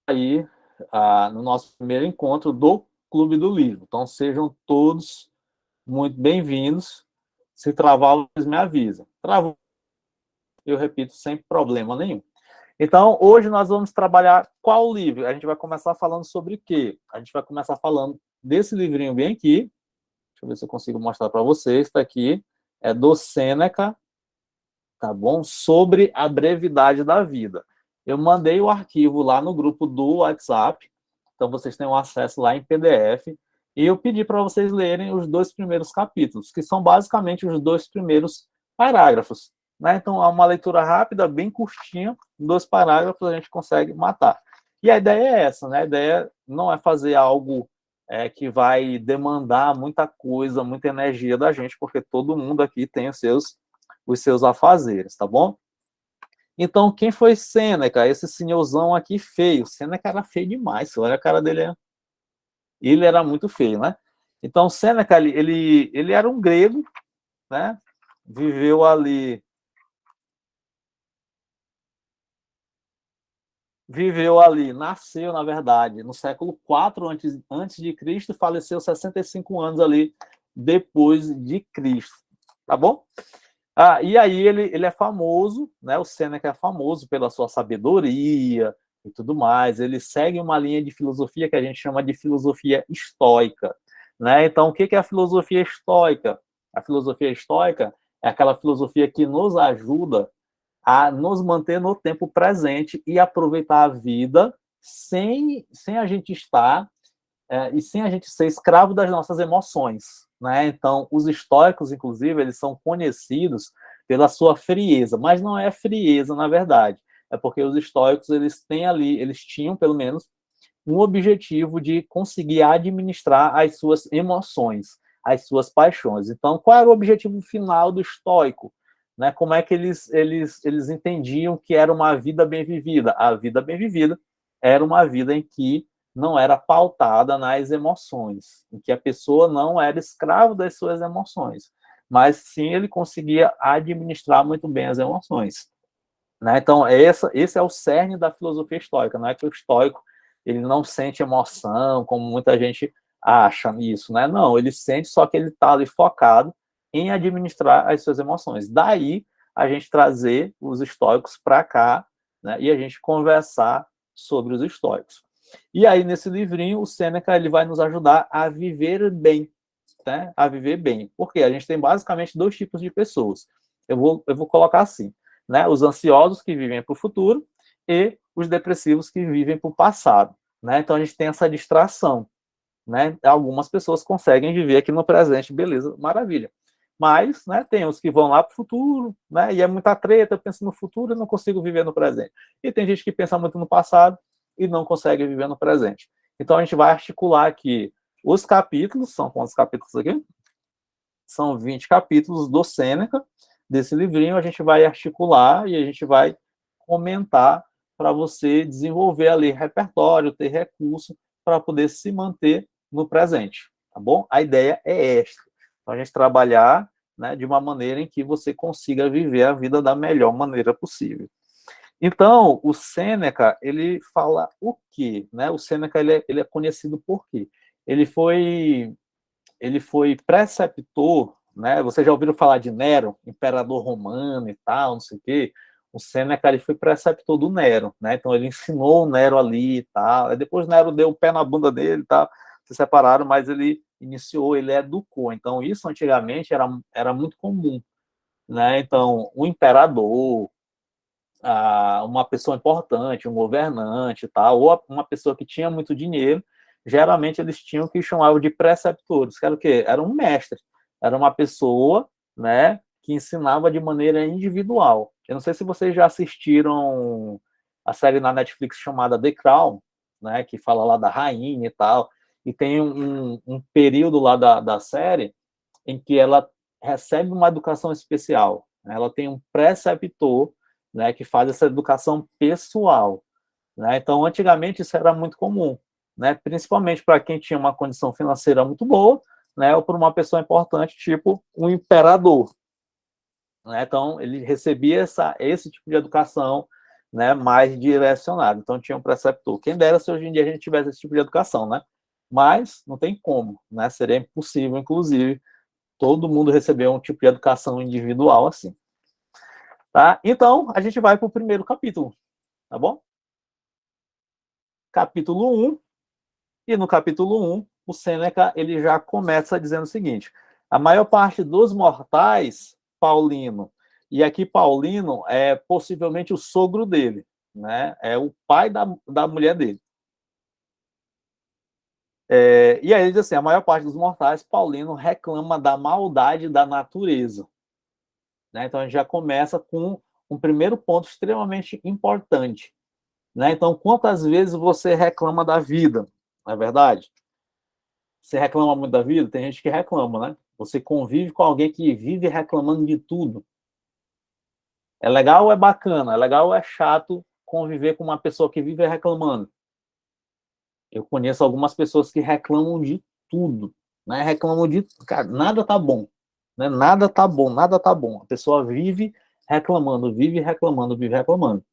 aí no nosso primeiro encontro do Clube do Livro. Então, sejam todos muito bem-vindos. Se travar, vocês me avisam. Travou, eu repito, sem problema nenhum. Então, hoje nós vamos trabalhar qual livro? A gente vai começar falando sobre o quê? A gente vai começar falando desse livrinho bem aqui. Deixa eu ver se eu consigo mostrar para vocês. Está aqui. É do Sêneca, tá bom? Sobre a brevidade da vida. Eu mandei o arquivo lá no grupo do WhatsApp, então vocês têm um acesso lá em PDF, e eu pedi para vocês lerem os 2 primeiros capítulos, que são basicamente os 2 primeiros parágrafos, né? Então, é uma leitura rápida, bem curtinha, 2 parágrafos a gente consegue matar. E a ideia é essa, né? A ideia não é fazer algo que vai demandar muita coisa, muita energia da gente, porque todo mundo aqui tem os seus afazeres, tá bom? Então, quem foi Sêneca? Esse senhorzão aqui feio. Sêneca era feio demais. Olha a cara dele. Ele era muito feio, né? Então, Sêneca, ele era um grego, né? Viveu ali nasceu, na verdade, no século IV antes de Cristo e faleceu 65 anos ali depois de Cristo, tá bom? E aí ele é famoso, né? O Sêneca é famoso pela sua sabedoria e tudo mais. Ele segue uma linha de filosofia que a gente chama de filosofia estoica, né? Então, o que é a filosofia estoica? A filosofia estoica é aquela filosofia que nos ajuda a nos manter no tempo presente e aproveitar a vida sem a gente estar e sem a gente ser escravo das nossas emoções, né? Então, os estoicos, inclusive, eles são conhecidos pela sua frieza, mas não é frieza, na verdade. É porque os estoicos, eles tinham, pelo menos, um objetivo de conseguir administrar as suas emoções, as suas paixões. Então, qual era o objetivo final do estoico? Né? Como é que eles entendiam que era uma vida bem vivida? A vida bem vivida era uma vida em que não era pautada nas emoções, em que a pessoa não era escravo das suas emoções, mas sim ele conseguia administrar muito bem as emoções. Né? Então, esse é o cerne da filosofia estoica, não é que o estoico ele não sente emoção, como muita gente acha nisso, né? Não, ele sente, só que ele está ali focado em administrar as suas emoções. Daí, a gente trazer os estoicos para cá, né? E a gente conversar sobre os estoicos. E aí, nesse livrinho, o Sêneca ele vai nos ajudar a viver bem, né? A viver bem. Porque a gente tem basicamente 2 tipos de pessoas. Eu vou colocar assim, né? Os ansiosos que vivem para o futuro e os depressivos que vivem para o passado, né? Então a gente tem essa distração, né? Algumas pessoas conseguem viver aqui no presente, beleza, maravilha. Mas, né, tem os que vão lá para o futuro, né? E é muita treta, eu penso no futuro e não consigo viver no presente. E tem gente que pensa muito no passado e não consegue viver no presente. Então a gente vai articular aqui os capítulos, são quantos capítulos aqui? São 20 capítulos do Sêneca, desse livrinho, a gente vai articular e a gente vai comentar para você desenvolver ali repertório, ter recurso para poder se manter no presente, tá bom? A ideia é esta. Então, a gente trabalhar, né, de uma maneira em que você consiga viver a vida da melhor maneira possível. Então, o Sêneca, ele fala o quê? Né? O Sêneca, ele é conhecido por quê? Ele foi preceptor, né? Vocês já ouviram falar de Nero, imperador romano e tal, não sei o quê? O Sêneca ele foi preceptor do Nero, né? Então ele ensinou o Nero ali e tal. Aí depois o Nero deu o pé na bunda dele e tal, se separaram, mas ele iniciou, ele educou. Então isso antigamente era muito comum, né? Então o imperador, uma pessoa importante, um governante e tal, ou uma pessoa que tinha muito dinheiro, geralmente eles tinham o que chamavam de preceptores, que era o quê? Era um mestre, era uma pessoa, né, que ensinava de maneira individual. Eu não sei se vocês já assistiram a série na Netflix chamada The Crown, né, que fala lá da rainha e tal, e tem um período lá da série em que ela recebe uma educação especial, né? Ela tem um preceptor, né, que faz essa educação pessoal, né? Então, antigamente isso era muito comum, né? Principalmente para quem tinha uma condição financeira muito boa, né? Ou para uma pessoa importante, tipo um imperador, né? Então, ele recebia esse tipo de educação, né, mais direcionado. Então tinha um preceptor. Quem dera se hoje em dia a gente tivesse esse tipo de educação, né? Mas não tem como, né? Seria impossível, inclusive, todo mundo receber um tipo de educação individual assim. Tá? Então, a gente vai para o primeiro capítulo, tá bom? Capítulo 1, e no capítulo 1, o Sêneca ele já começa dizendo o seguinte: a maior parte dos mortais, Paulino, e aqui Paulino é possivelmente o sogro dele, né? É o pai da mulher dele. E aí ele diz assim: a maior parte dos mortais, Paulino, reclama da maldade da natureza. Né? Então a gente já começa com um primeiro ponto extremamente importante. Né? Então, quantas vezes você reclama da vida? Não é verdade? Você reclama muito da vida? Tem gente que reclama, né? Você convive com alguém que vive reclamando de tudo. É legal ou é bacana? É legal ou é chato conviver com uma pessoa que vive reclamando? Eu conheço algumas pessoas que reclamam de tudo, né? Reclamam de, cara, nada tá bom, né? Nada tá bom, nada tá bom. A pessoa vive reclamando, vive reclamando, vive reclamando,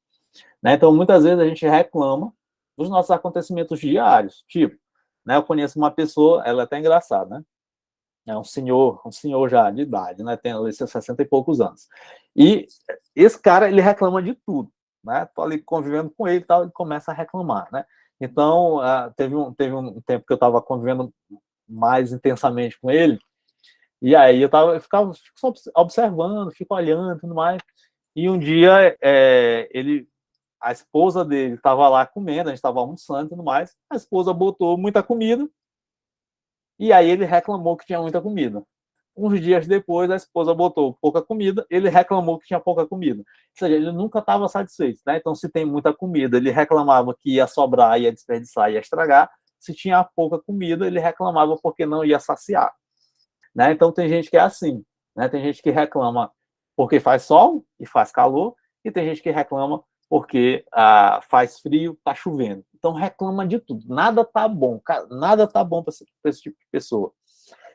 né? Então, muitas vezes a gente reclama dos nossos acontecimentos diários, tipo, né? Eu conheço uma pessoa, ela é até engraçada, né? É um senhor já de idade, né? Tem ali seus 60 e poucos anos. E esse cara, ele reclama de tudo, né? Tô ali convivendo com ele e tal, ele começa a reclamar, né? Então, teve um tempo que eu estava convivendo mais intensamente com ele, e aí eu ficava só observando, fico olhando e tudo mais. E um dia, a esposa dele estava lá comendo, a gente estava almoçando e tudo mais, a esposa botou muita comida, e aí ele reclamou que tinha muita comida. Uns dias depois, a esposa botou pouca comida, ele reclamou que tinha pouca comida. Ou seja, ele nunca estava satisfeito, né? Então, se tem muita comida, ele reclamava que ia sobrar, ia desperdiçar, ia estragar. Se tinha pouca comida, ele reclamava porque não ia saciar, né? Então, tem gente que é assim, né? Tem gente que reclama porque faz sol e faz calor, e tem gente que reclama porque faz frio, está chovendo. Então, reclama de tudo. Nada tá bom, cara, nada tá bom para esse tipo de pessoa.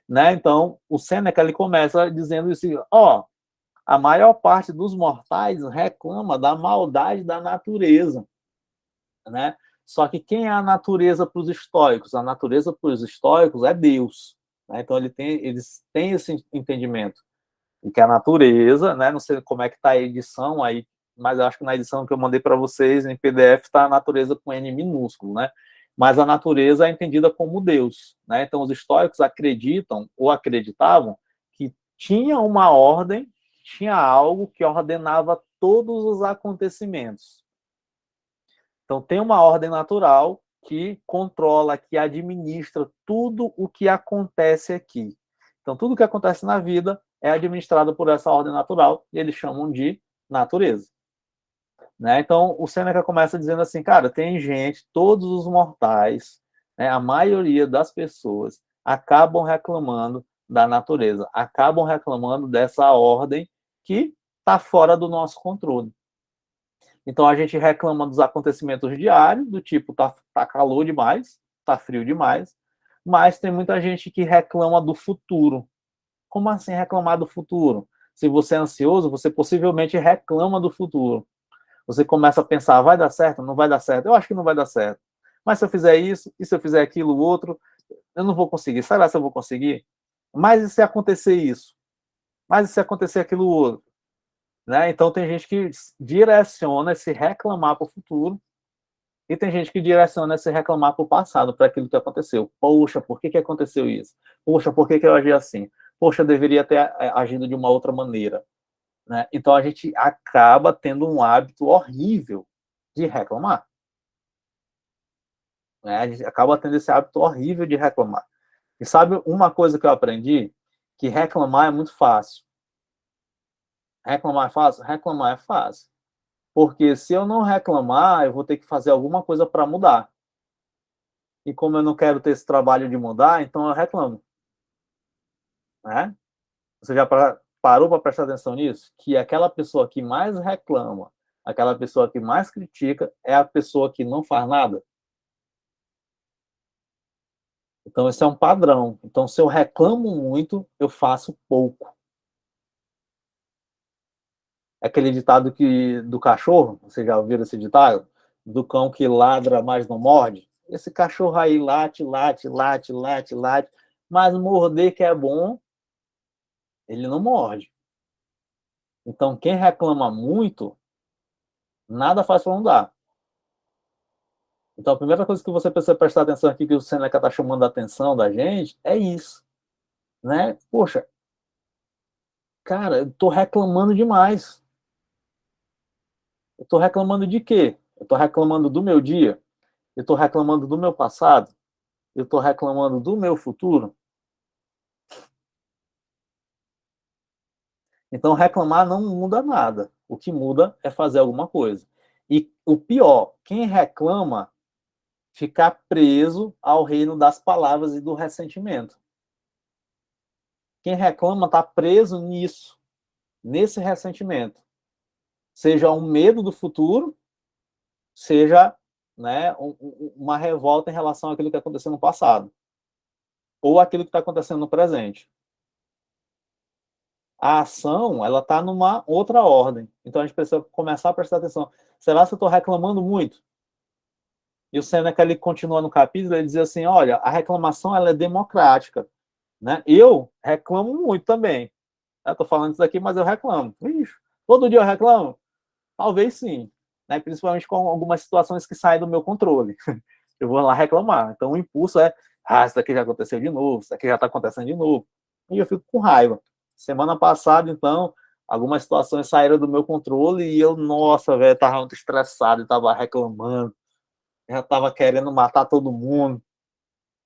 Né? Então, o Sêneca ele começa dizendo assim: ó, a maior parte dos mortais reclama da maldade da natureza, né? Só que quem é a natureza para os estoicos? A natureza para os estoicos é Deus, né? Então eles têm esse entendimento em que a natureza, né? Não sei como é que está a edição aí, mas eu acho que na edição que eu mandei para vocês em PDF está a natureza com N minúsculo, né? Mas a natureza é entendida como Deus, né? Então os estoicos acreditam ou acreditavam que tinha uma ordem, tinha algo que ordenava todos os acontecimentos. Então tem uma ordem natural que controla, que administra tudo o que acontece aqui. Então tudo o que acontece na vida é administrado por essa ordem natural e eles chamam de natureza. Né? Então, o Sêneca começa dizendo assim, cara, tem gente, todos os mortais, né, a maioria das pessoas acabam reclamando da natureza, acabam reclamando dessa ordem que está fora do nosso controle. Então, a gente reclama dos acontecimentos diários, do tipo, tá calor demais, tá frio demais, mas tem muita gente que reclama do futuro. Como assim reclamar do futuro? Se você é ansioso, você possivelmente reclama do futuro. Você começa a pensar, vai dar certo? Não vai dar certo? Eu acho que não vai dar certo. Mas se eu fizer isso, e se eu fizer aquilo, outro, eu não vou conseguir. Será que eu vou conseguir? Mas e se acontecer isso? Mas e se acontecer aquilo outro? Né? Então tem gente que direciona esse reclamar para o futuro e tem gente que direciona esse reclamar para o passado, para aquilo que aconteceu. Poxa, por que aconteceu isso? Poxa, por que eu agi assim? Poxa, eu deveria ter agido de uma outra maneira. Né? Então a gente acaba tendo um hábito horrível de reclamar. Né? A gente acaba tendo esse hábito horrível de reclamar. E sabe uma coisa que eu aprendi? Que reclamar é muito fácil. Reclamar é fácil? Reclamar é fácil. Porque se eu não reclamar, eu vou ter que fazer alguma coisa para mudar. E como eu não quero ter esse trabalho de mudar, então eu reclamo. Né? Você já parou para prestar atenção nisso? Que aquela pessoa que mais reclama, aquela pessoa que mais critica, é a pessoa que não faz nada. Então, esse é um padrão. Então, se eu reclamo muito, eu faço pouco. Aquele ditado do cachorro, vocês já ouviram esse ditado? Do cão que ladra, mas não morde. Esse cachorro aí late, late, late, late, late, mas morder que é bom, ele não morde. Então, quem reclama muito, nada faz para não dar. Então, a primeira coisa que você precisa prestar atenção aqui, que o Seneca está chamando a atenção da gente, é isso. Né? Poxa, cara, eu estou reclamando demais. Eu estou reclamando de quê? Eu estou reclamando do meu dia? Eu estou reclamando do meu passado? Eu estou reclamando do meu futuro? Então, reclamar não muda nada. O que muda é fazer alguma coisa. E o pior, quem reclama fica preso ao reino das palavras e do ressentimento. Quem reclama está preso nisso, nesse ressentimento. Seja um medo do futuro, seja, né, uma revolta em relação àquilo que aconteceu no passado. Ou aquilo que está acontecendo no presente. A ação, ela está numa outra ordem. Então, a gente precisa começar a prestar atenção. Será que eu estou reclamando muito? E o Seneca, ele continua no capítulo, ele diz assim, olha, a reclamação, ela é democrática. Né? Eu reclamo muito também. Estou falando isso aqui, mas eu reclamo. Ixi, todo dia eu reclamo? Talvez sim. Né? Principalmente com algumas situações que saem do meu controle. Eu vou lá reclamar. Então, o impulso é, isso daqui já aconteceu de novo, isso daqui já está acontecendo de novo. E eu fico com raiva. Semana passada, então, algumas situações saíram do meu controle e eu, nossa, velho, estava muito estressado, estava reclamando, já estava querendo matar todo mundo.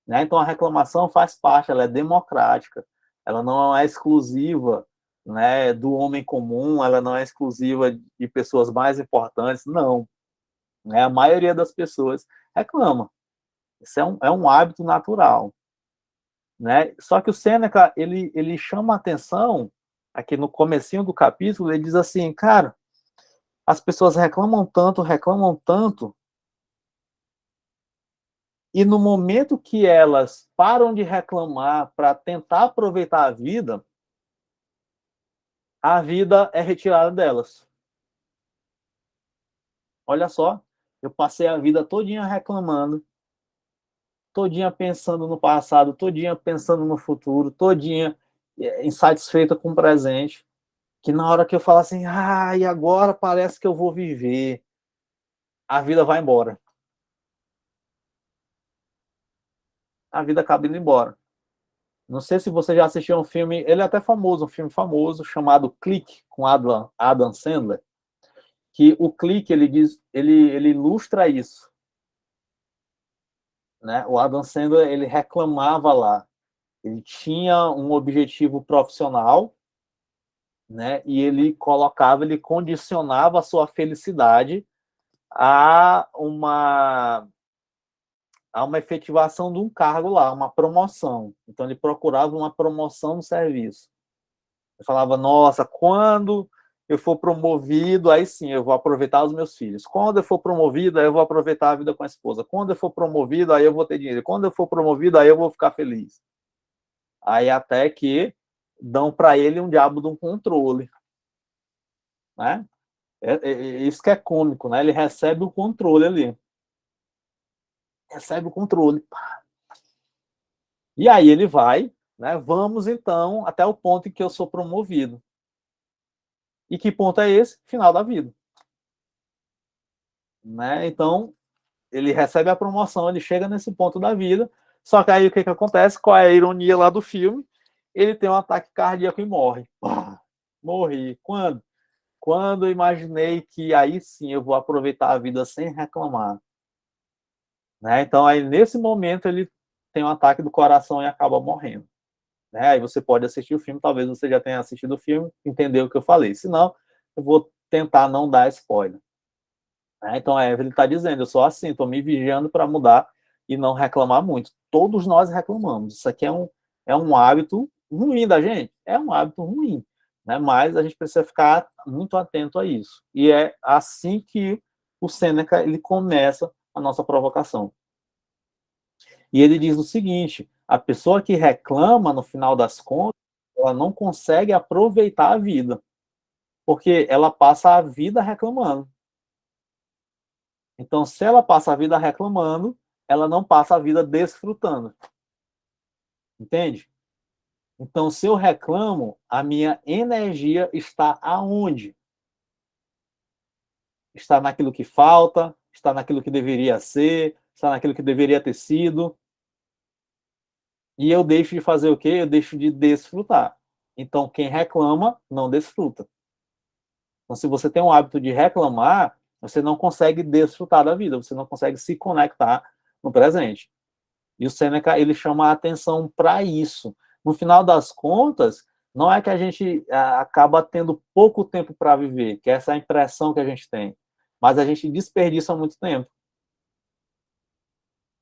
Né? Então, a reclamação faz parte, ela é democrática, ela não é exclusiva, né, do homem comum, ela não é exclusiva de pessoas mais importantes, não. Né? A maioria das pessoas reclama. Isso é um hábito natural. Né? Só que o Sêneca, ele chama a atenção, aqui no comecinho do capítulo, ele diz assim, cara, as pessoas reclamam tanto, e no momento que elas param de reclamar para tentar aproveitar a vida é retirada delas. Olha só, eu passei a vida todinha reclamando, todinha pensando no passado, todinha pensando no futuro, todinha insatisfeita com o presente, que na hora que eu falo assim, e agora parece que eu vou viver, a vida vai embora. A vida acaba indo embora. Não sei se você já assistiu um filme, ele é até famoso, um filme famoso, chamado Clique, com Adam Sandler, que o Clique, ele ilustra isso. Né? O Adam Sandler, ele reclamava lá, ele tinha um objetivo profissional, né? E ele condicionava a sua felicidade a uma efetivação de um cargo lá, uma promoção. Então, ele procurava uma promoção no serviço. Ele falava, nossa, quando eu for promovido, aí sim, eu vou aproveitar os meus filhos. Quando eu for promovido, aí eu vou aproveitar a vida com a esposa. Quando eu for promovido, aí eu vou ter dinheiro. Quando eu for promovido, aí eu vou ficar feliz. Aí até que dão para ele um diabo de um controle. Né? Isso que é cômico, né? Ele recebe o controle ali. Recebe o controle. E aí ele vai, né? Vamos então até o ponto em que eu sou promovido. E que ponto é esse? Final da vida. Né? Então, ele recebe a promoção, ele chega nesse ponto da vida, só que aí o que acontece? Qual é a ironia lá do filme? Ele tem um ataque cardíaco e morre. Morri. Quando? Quando eu imaginei que aí sim eu vou aproveitar a vida sem reclamar. Né? Então, aí nesse momento ele tem um ataque do coração e acaba morrendo. Né? Aí você pode assistir o filme, talvez você já tenha assistido o filme, entendeu o que eu falei. Se não, eu vou tentar não dar spoiler. Né? Então, ele está dizendo, eu sou assim, estou me vigiando para mudar e não reclamar muito. Todos nós reclamamos. Isso aqui é um hábito ruim da gente. É um hábito ruim. Né? Mas a gente precisa ficar muito atento a isso. E é assim que o Sêneca ele começa a nossa provocação. E ele diz o seguinte, a pessoa que reclama, no final das contas, ela não consegue aproveitar a vida. Porque ela passa a vida reclamando. Então, se ela passa a vida reclamando, ela não passa a vida desfrutando. Entende? Então, se eu reclamo, a minha energia está aonde? Está naquilo que falta, está naquilo que deveria ser, está naquilo que deveria ter sido. E eu deixo de fazer o quê? Eu deixo de desfrutar. Então, quem reclama, não desfruta. Então, se você tem o hábito de reclamar, você não consegue desfrutar da vida, você não consegue se conectar no presente. E o Sêneca, ele chama a atenção para isso. No final das contas, não é que a gente acaba tendo pouco tempo para viver, que é essa a impressão que a gente tem, mas a gente desperdiça muito tempo.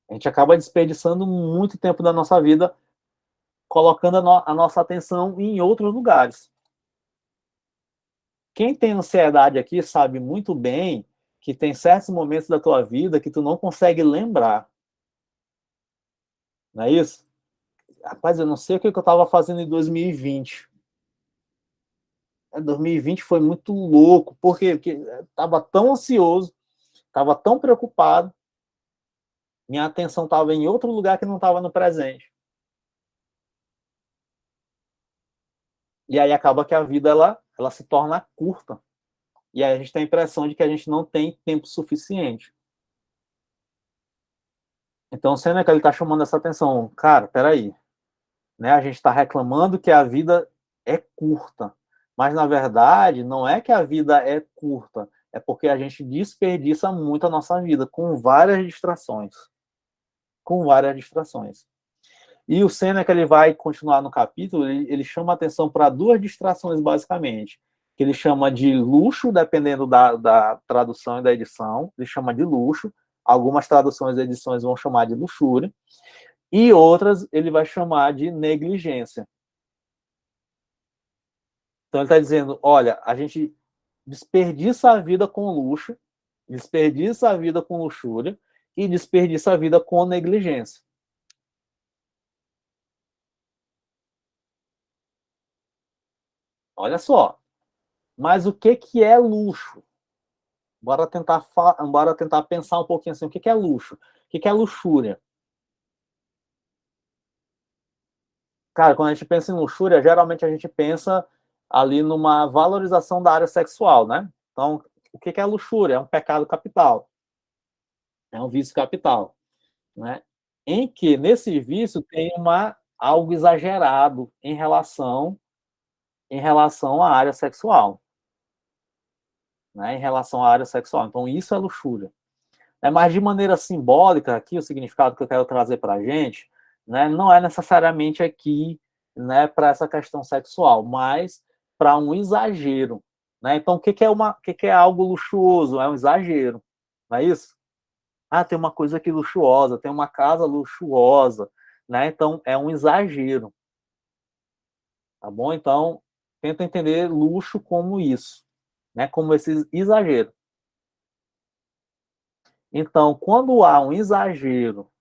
A gente acaba desperdiçando muito tempo da nossa vida colocando a nossa atenção em outros lugares. Quem tem ansiedade aqui sabe muito bem que tem certos momentos da tua vida que tu não consegue lembrar. Não é isso? Rapaz, eu não sei o que eu estava fazendo em 2020. 2020 foi muito louco. Por quê? Porque eu estava tão ansioso, estava tão preocupado, minha atenção estava em outro lugar que não estava no presente. E aí acaba que a vida ela se torna curta. E aí a gente tem a impressão de que a gente não tem tempo suficiente. Então, o Seneca ele está chamando essa atenção. Cara, peraí. Né? A gente está reclamando que a vida é curta. Mas, na verdade, não é que a vida é curta. É porque a gente desperdiça muito a nossa vida com várias distrações. Com várias distrações. E o Seneca ele vai continuar no capítulo, ele chama atenção para duas distrações, basicamente. Que ele chama de luxo, dependendo da tradução e da edição. Ele chama de luxo. Algumas traduções e edições vão chamar de luxúria. E outras ele vai chamar de negligência. Então ele está dizendo, olha, a gente desperdiça a vida com luxo, desperdiça a vida com luxúria e desperdiça a vida com negligência. Olha só. Mas o que é luxo? Bora tentar pensar um pouquinho assim, o que é luxo? O que é luxúria? Cara, quando a gente pensa em luxúria, geralmente a gente pensa ali numa valorização da área sexual, né? Então, o que é luxúria? É um pecado capital. É um vício capital, né? Em que nesse vício tem algo exagerado em relação à área sexual, né? Em relação à área sexual. Então, isso é luxúria. Mas de maneira simbólica, aqui o significado que eu quero trazer para a gente, né, não é necessariamente aqui, né, para essa questão sexual, mas para um exagero. Né? Então, o que é algo luxuoso? É um exagero, não é isso? Ah, tem uma coisa aqui luxuosa, tem uma casa luxuosa, né? Então, é um exagero, tá bom? Então, tenta entender luxo como isso, né? Como esse exagero. Então, quando há um exagero,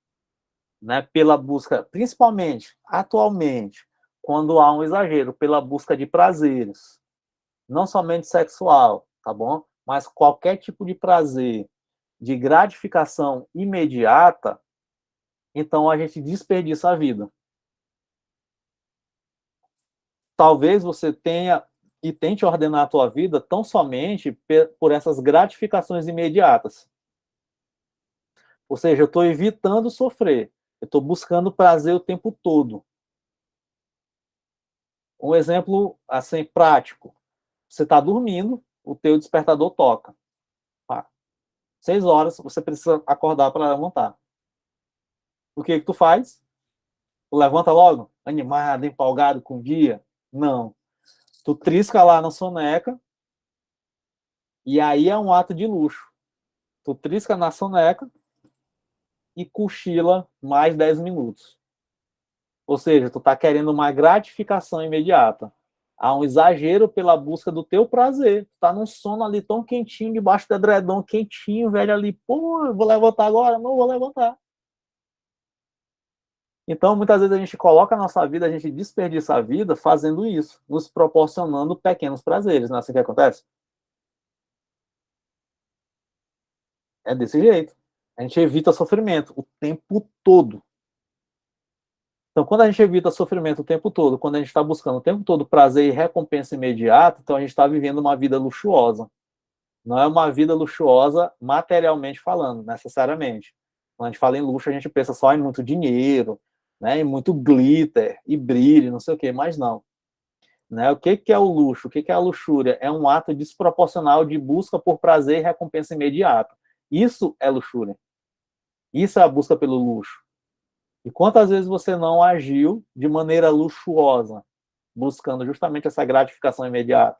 né, pela busca, principalmente atualmente, quando há um exagero pela busca de prazeres, não somente sexual, tá bom? Mas qualquer tipo de prazer, de gratificação imediata, então a gente desperdiça a vida. Talvez você tenha e tente ordenar a tua vida tão somente por essas gratificações imediatas. Ou seja, eu estou evitando sofrer, eu estou buscando prazer o tempo todo. Um exemplo assim prático: você está dormindo, o teu despertador toca. 6 horas, você precisa acordar para levantar. O que tu faz? Tu levanta logo, animado, empolgado com o dia? Não. Tu trisca lá na soneca, e aí é um ato de luxo. Tu trisca na soneca e cochila mais 10 minutos. Ou seja, tu tá querendo uma gratificação imediata. Há um exagero pela busca do teu prazer. Tu tá num sono ali tão quentinho, debaixo do edredom, quentinho, velho, ali. Pô, eu vou levantar agora? Não vou levantar. Então, muitas vezes a gente coloca a nossa vida, a gente desperdiça a vida fazendo isso, nos proporcionando pequenos prazeres, não é assim que acontece? É desse jeito. A gente evita sofrimento o tempo todo. Então, quando a gente evita sofrimento o tempo todo, quando a gente está buscando o tempo todo prazer e recompensa imediata, então a gente está vivendo uma vida luxuosa. Não é uma vida luxuosa materialmente falando, necessariamente. Quando a gente fala em luxo, a gente pensa só em muito dinheiro, né, em muito glitter e brilho, não sei o quê, mas não. Né? O que é o luxo? O que é a luxúria? É um ato desproporcional de busca por prazer e recompensa imediata. Isso é luxúria. Isso é a busca pelo luxo. E quantas vezes você não agiu de maneira luxuosa, buscando justamente essa gratificação imediata?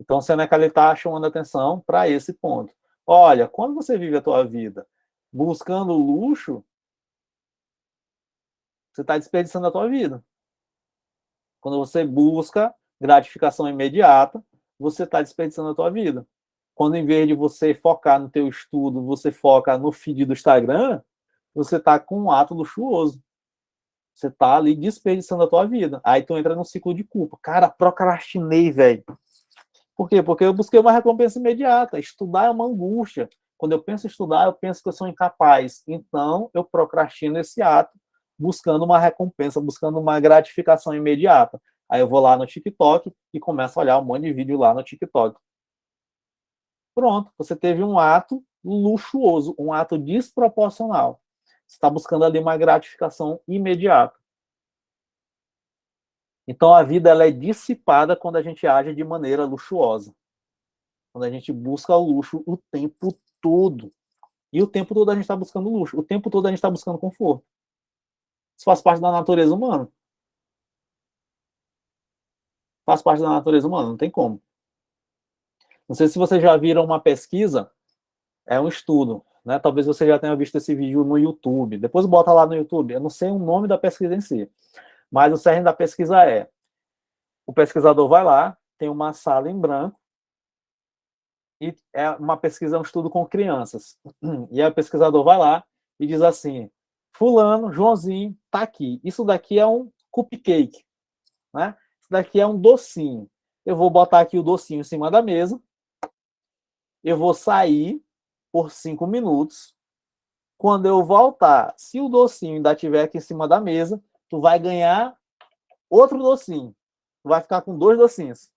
Então, o Seneca está chamando atenção para esse ponto. Olha, quando você vive a tua vida buscando luxo, você está desperdiçando a tua vida. Quando você busca gratificação imediata, você está desperdiçando a tua vida. Quando, em vez de você focar no teu estudo, você foca no feed do Instagram, você está com um ato luxuoso. Você está ali desperdiçando a tua vida. Aí tu entra num ciclo de culpa. Cara, procrastinei, velho. Por quê? Porque eu busquei uma recompensa imediata. Estudar é uma angústia. Quando eu penso em estudar, eu penso que eu sou incapaz. Então, eu procrastino esse ato, buscando uma recompensa, buscando uma gratificação imediata. Aí eu vou lá no TikTok e começo a olhar um monte de vídeo lá no TikTok. Pronto, você teve um ato luxuoso, um ato desproporcional. Você está buscando ali uma gratificação imediata. Então a vida ela é dissipada quando a gente age de maneira luxuosa. Quando a gente busca o luxo o tempo todo. E o tempo todo a gente está buscando luxo. O tempo todo a gente está buscando conforto. Isso faz parte da natureza humana. Faz parte da natureza humana, não tem como. Não sei se vocês já viram uma pesquisa, é um estudo, né? Talvez você já tenha visto esse vídeo no YouTube. Depois bota lá no YouTube. Eu não sei o nome da pesquisa em si. Mas o cerne da pesquisa é: o pesquisador vai lá, tem uma sala em branco, e é uma pesquisa, um estudo com crianças. E aí o pesquisador vai lá e diz assim: Fulano, Joãozinho, tá aqui. Isso daqui é um cupcake, né? Isso daqui é um docinho. Eu vou botar aqui o docinho em cima da mesa, eu vou sair por 5 minutos. Quando eu voltar, se o docinho ainda estiver aqui em cima da mesa, tu vai ganhar outro docinho. Tu vai ficar com 2 docinhos.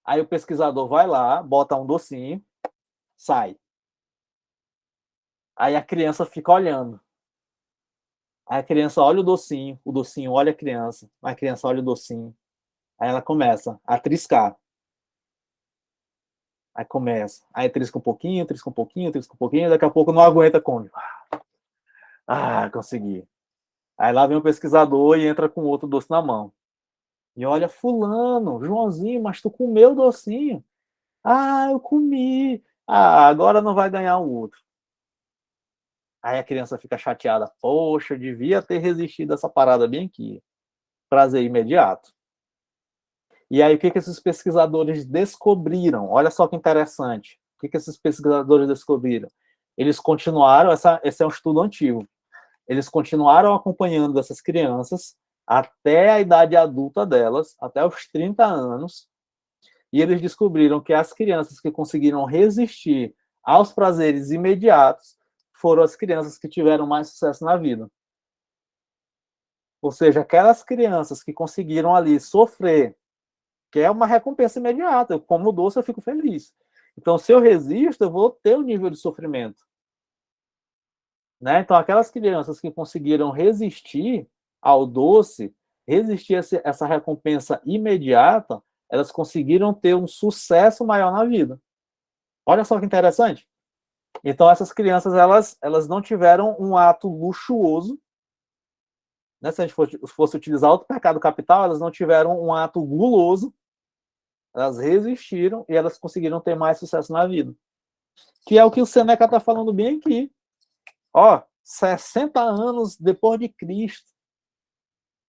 Aí o pesquisador vai lá, bota um docinho, sai. Aí a criança fica olhando. Aí a criança olha o docinho olha a criança olha o docinho. Aí ela começa a triscar. Aí começa. Aí trisca um pouquinho, trisca um pouquinho, trisca um pouquinho, daqui a pouco não aguenta, come. Ah, consegui. Aí lá vem o pesquisador e entra com outro doce na mão. E olha, fulano, Joãozinho, mas tu comeu o docinho. Ah, eu comi. Ah, agora não vai ganhar o outro. Aí a criança fica chateada. Poxa, eu devia ter resistido a essa parada bem aqui. Prazer imediato. E aí, o que esses pesquisadores descobriram? Olha só que interessante. O que esses pesquisadores descobriram? Eles continuaram, esse é um estudo antigo, eles continuaram acompanhando essas crianças até a idade adulta delas, até os 30 anos, e eles descobriram que as crianças que conseguiram resistir aos prazeres imediatos foram as crianças que tiveram mais sucesso na vida. Ou seja, aquelas crianças que conseguiram ali sofrer, que é uma recompensa imediata. Eu como doce, eu fico feliz. Então, se eu resisto, eu vou ter um nível de sofrimento. Né? Então, aquelas crianças que conseguiram resistir ao doce, resistir a essa recompensa imediata, elas conseguiram ter um sucesso maior na vida. Olha só que interessante. Então, essas crianças, elas não tiveram um ato luxuoso, né? Se a gente fosse utilizar outro pecado capital, elas não tiveram um ato guloso, elas resistiram e elas conseguiram ter mais sucesso na vida. Que é o que o Seneca está falando bem aqui. Ó, 60 anos depois de Cristo.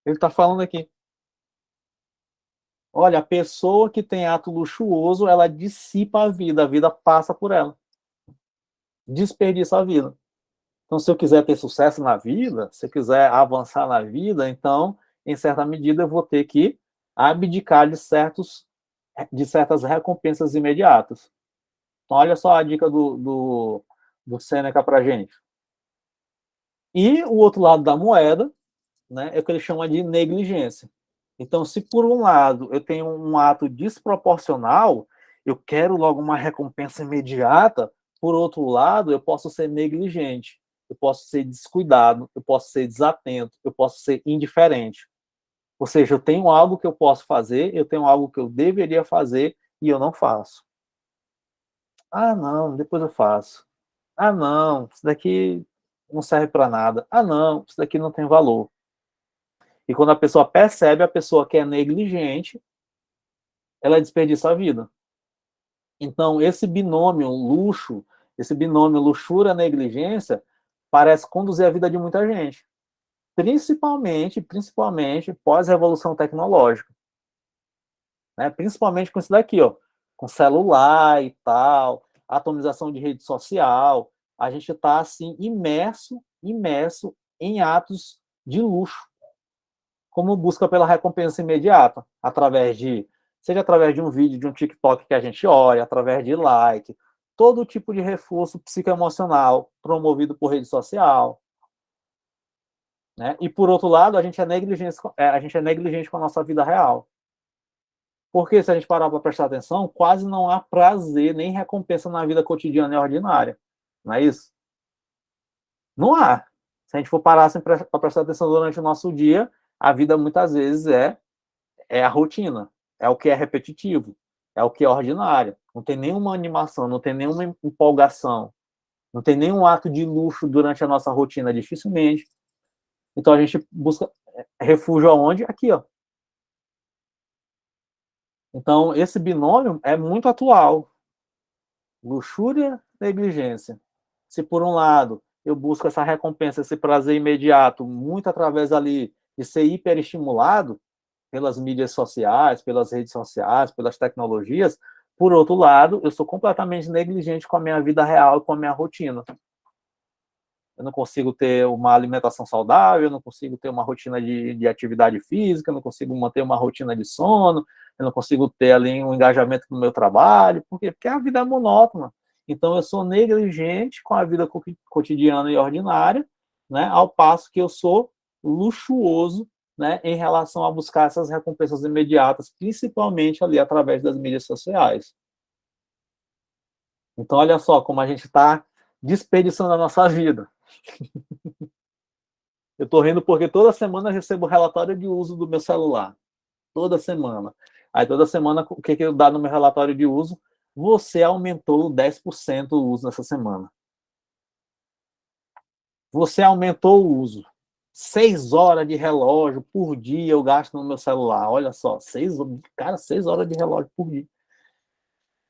Ele está falando aqui. Olha, a pessoa que tem ato luxuoso, ela dissipa a vida passa por ela. Desperdiça a vida. Então, se eu quiser ter sucesso na vida, se eu quiser avançar na vida, então, em certa medida, eu vou ter que abdicar de certas recompensas imediatas. Então, olha só a dica do Sêneca para a gente. E o outro lado da moeda, né, é o que ele chama de negligência. Então, se por um lado eu tenho um ato desproporcional, eu quero logo uma recompensa imediata, por outro lado, eu posso ser negligente, eu posso ser descuidado, eu posso ser desatento, eu posso ser indiferente. Ou seja, eu tenho algo que eu posso fazer, eu tenho algo que eu deveria fazer e eu não faço. Ah, não, depois eu faço. Ah, não, isso daqui não serve para nada. Ah, não, isso daqui não tem valor. E quando a pessoa percebe, a pessoa que é negligente, ela desperdiça a vida. Então, esse binômio luxo, esse binômio luxúria-negligência, parece conduzir a vida de muita gente. Principalmente pós-revolução tecnológica. Né? Principalmente com isso daqui, ó, com celular e tal, atomização de rede social. A gente está, assim, imerso em atos de luxo, como busca pela recompensa imediata, seja através de um vídeo, de um TikTok que a gente olha, através de like, todo tipo de reforço psicoemocional promovido por rede social. Né? E, por outro lado, a gente é negligente com a nossa vida real. Porque, se a gente parar para prestar atenção, quase não há prazer nem recompensa na vida cotidiana e ordinária. Não é isso? Não há. Se a gente for parar assim, para prestar atenção durante o nosso dia, a vida muitas vezes é a rotina, é o que é repetitivo, é o que é ordinário. Não tem nenhuma animação, não tem nenhuma empolgação, não tem nenhum ato de luxo durante a nossa rotina, dificilmente. Então a gente busca refúgio aonde? Aqui, ó. Então esse binômio é muito atual. Luxúria, negligência. Se por um lado eu busco essa recompensa, esse prazer imediato, muito através ali de ser hiperestimulado, pelas mídias sociais, pelas redes sociais, pelas tecnologias. Por outro lado, eu sou completamente negligente com a minha vida real e com a minha rotina. Eu não consigo ter uma alimentação saudável, eu não consigo ter uma rotina de atividade física, eu não consigo manter uma rotina de sono, eu não consigo ter ali um engajamento no meu trabalho. Por quê? Porque a vida é monótona. Então, eu sou negligente com a vida cotidiana e ordinária, né, ao passo que eu sou luxuoso, né, em relação a buscar essas recompensas imediatas, principalmente ali através das mídias sociais. Então, olha só como a gente está desperdiçando a nossa vida. Eu estou rindo porque toda semana eu recebo relatório de uso do meu celular. Toda semana. Aí, toda semana, o que eu dá no meu relatório de uso? Você aumentou 10% o uso nessa semana. Você aumentou o uso. 6 horas de relógio por dia eu gasto no meu celular. Olha só, 6 horas de relógio por dia.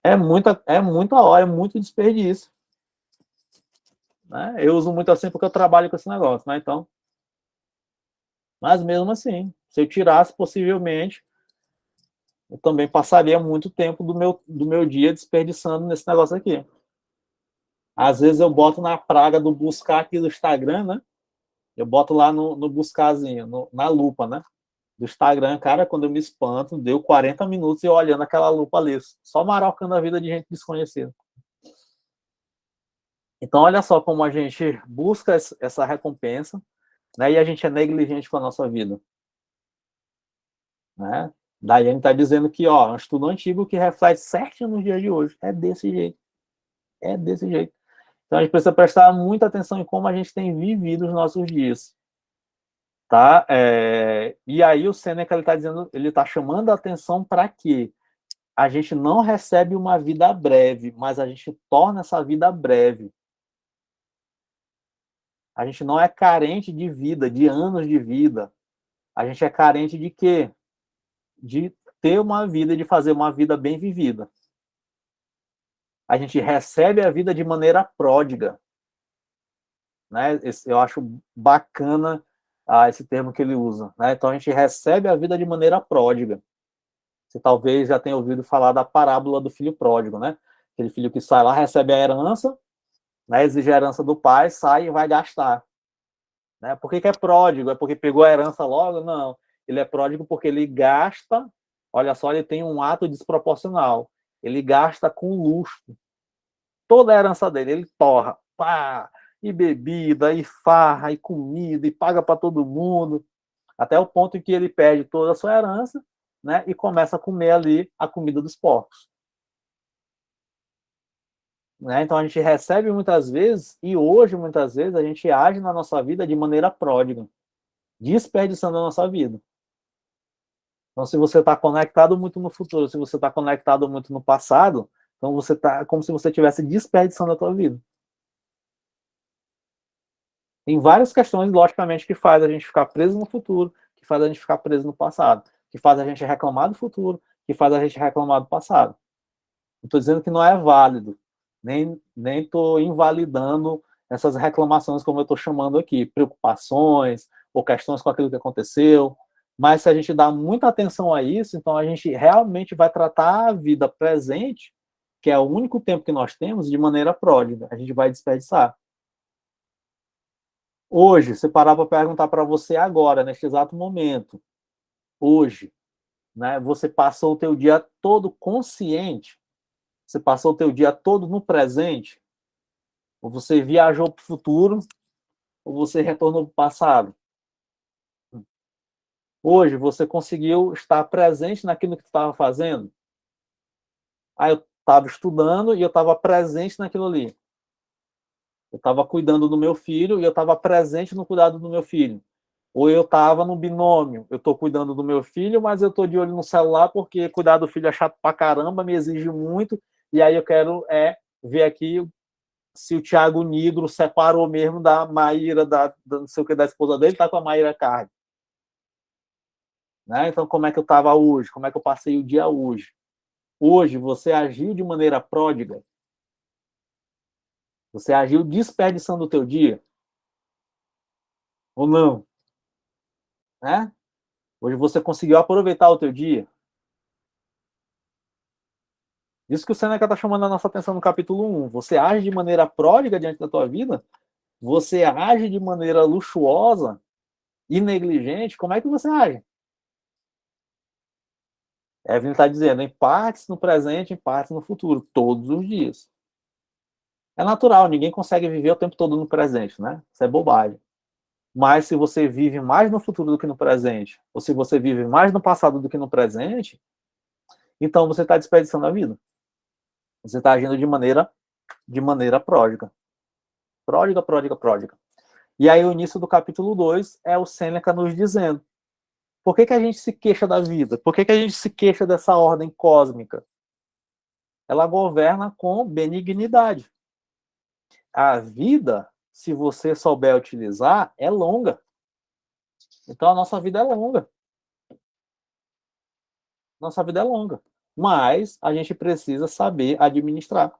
É muita hora, é muito desperdício. Né? Eu uso muito assim porque eu trabalho com esse negócio, né? Então, mas mesmo assim, se eu tirasse, possivelmente, eu também passaria muito tempo do meu dia desperdiçando nesse negócio aqui. Às vezes eu boto na praga do buscar aqui do Instagram, né? Eu boto lá no buscarzinho, na lupa, né? Do Instagram, cara, quando eu me espanto, deu 40 minutos eu olhando aquela lupa ali, só marocando a vida de gente desconhecida. Então, olha só como a gente busca essa recompensa, né? E a gente é negligente com a nossa vida. Né? Daiane está dizendo que, ó, um estudo antigo que reflete certinho nos dias de hoje. É desse jeito. É desse jeito. Então, a gente precisa prestar muita atenção em como a gente tem vivido os nossos dias. Tá? E aí o Sêneca está dizendo, ele está chamando a atenção para que a gente não recebe uma vida breve, mas a gente torna essa vida breve. A gente não é carente de vida, de anos de vida. A gente é carente de quê? De ter uma vida, de fazer uma vida bem vivida. A gente recebe a vida de maneira pródiga. Né? Eu acho bacana esse termo que ele usa. Né? Então, a gente recebe a vida de maneira pródiga. Você talvez já tenha ouvido falar da parábola do filho pródigo, né? Aquele filho que sai lá, recebe a herança, né, exige a herança do pai, sai e vai gastar. Né? Por que é pródigo? É porque pegou a herança logo? Não. Ele é pródigo porque ele gasta, olha só, ele tem um ato desproporcional. Ele gasta com luxo. Toda a herança dele, ele torra. Pá, e bebida, e farra, e comida, e paga para todo mundo. Até o ponto em que ele perde toda a sua herança, né, e começa a comer ali a comida dos porcos. Né? Então a gente recebe muitas vezes, e hoje muitas vezes a gente age na nossa vida de maneira pródiga, desperdiçando a nossa vida. Então, se você está conectado muito no futuro, se você está conectado muito no passado, então você está como se você estivesse desperdiçando a tua vida. Tem várias questões, logicamente, que faz a gente ficar preso no futuro, que faz a gente ficar preso no passado, que faz a gente reclamar do futuro, que faz a gente reclamar do passado. Não estou dizendo que não é válido, nem estou invalidando essas reclamações, como eu estou chamando aqui, preocupações ou questões com aquilo que aconteceu. Mas se a gente dá muita atenção a isso, então a gente realmente vai tratar a vida presente, que é o único tempo que nós temos, de maneira pródiga. A gente vai desperdiçar. Hoje, se parar para perguntar para você agora, neste exato momento, hoje, né, você passou o teu dia todo consciente? Você passou o teu dia todo no presente? Ou você viajou para o futuro, ou você retornou para o passado? Hoje, você conseguiu estar presente naquilo que tu estava fazendo? Ah, eu estava estudando e eu estava presente naquilo ali. Eu estava cuidando do meu filho e eu estava presente no cuidado do meu filho. Ou eu estava no binômio, eu estou cuidando do meu filho, mas eu estou de olho no celular porque cuidar do filho é chato pra caramba, me exige muito, e aí eu quero ver aqui se o Thiago Nigro separou mesmo da Maíra, da não sei o que, da esposa dele, tá com a Maíra Card. Né? Então, como é que eu estava hoje? Como é que eu passei o dia hoje? Hoje, você agiu de maneira pródiga? Você agiu desperdiçando o teu dia? Ou não? Né? Hoje você conseguiu aproveitar o teu dia? Isso que o Seneca está chamando a nossa atenção no capítulo 1. Você age de maneira pródiga diante da tua vida? Você age de maneira luxuosa e negligente? Como é que você age? Evelyn está dizendo, em partes no presente, em partes no futuro, todos os dias. É natural, ninguém consegue viver o tempo todo no presente, né? Isso é bobagem. Mas se você vive mais no futuro do que no presente, ou se você vive mais no passado do que no presente, então você está desperdiçando a vida. Você está agindo de maneira pródiga. Pródiga, pródiga, pródiga. E aí o início do capítulo 2 é o Sêneca nos dizendo: por que a gente se queixa da vida? Por que a gente se queixa dessa ordem cósmica? Ela governa com benignidade. A vida, se você souber utilizar, é longa. Então a nossa vida é longa. Nossa vida é longa. Mas a gente precisa saber administrar.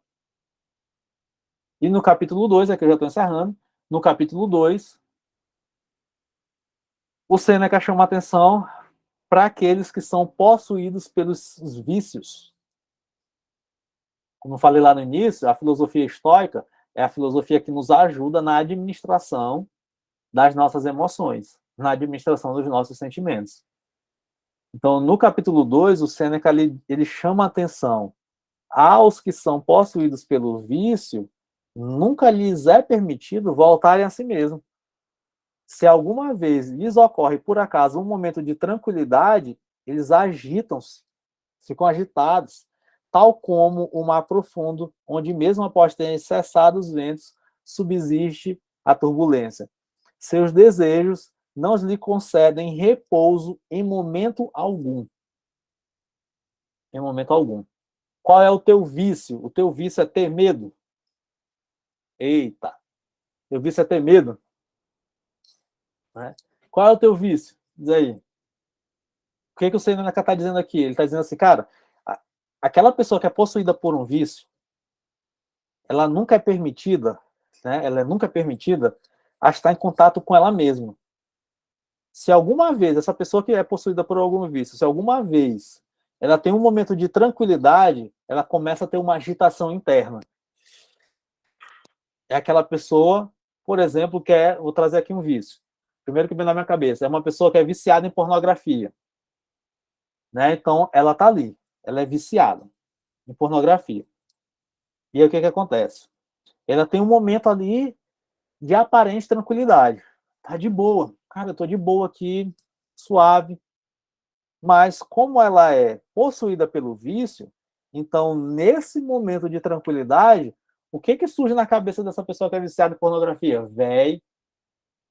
E no capítulo 2, aqui eu já estou encerrando, no capítulo 2, o Sêneca chama a atenção para aqueles que são possuídos pelos vícios. Como eu falei lá no início, a filosofia estoica é a filosofia que nos ajuda na administração das nossas emoções, na administração dos nossos sentimentos. Então, no capítulo 2, o Sêneca ele chama a atenção aos que são possuídos pelo vício, nunca lhes é permitido voltarem a si mesmo. Se alguma vez lhes ocorre, por acaso, um momento de tranquilidade, eles agitam-se, ficam agitados, tal como o mar profundo, onde mesmo após terem cessado os ventos, subsiste a turbulência. Seus desejos não lhe concedem repouso em momento algum. Em momento algum. Qual é o teu vício? O teu vício é ter medo? Eita! Teu vício é ter medo? Né? Qual é o teu vício? Diz aí. O que o Seneca está dizendo aqui? Ele está dizendo assim, cara, aquela pessoa que é possuída por um vício, ela nunca é permitida, né? Ela nunca é permitida a estar em contato com ela mesma. Se alguma vez, essa pessoa que é possuída por algum vício, se alguma vez ela tem um momento de tranquilidade, ela começa a ter uma agitação interna. é aquela pessoa, por exemplo, vou trazer aqui um vício. Primeiro que vem na minha cabeça, é uma pessoa que é viciada em pornografia. Né? Então, ela está ali, ela é viciada em pornografia. E aí o que acontece? Ela tem um momento ali de aparente tranquilidade. Tá de boa. Cara, eu tô de boa aqui, suave. Mas como ela é possuída pelo vício, então, nesse momento de tranquilidade, o que surge na cabeça dessa pessoa que é viciada em pornografia? Véi,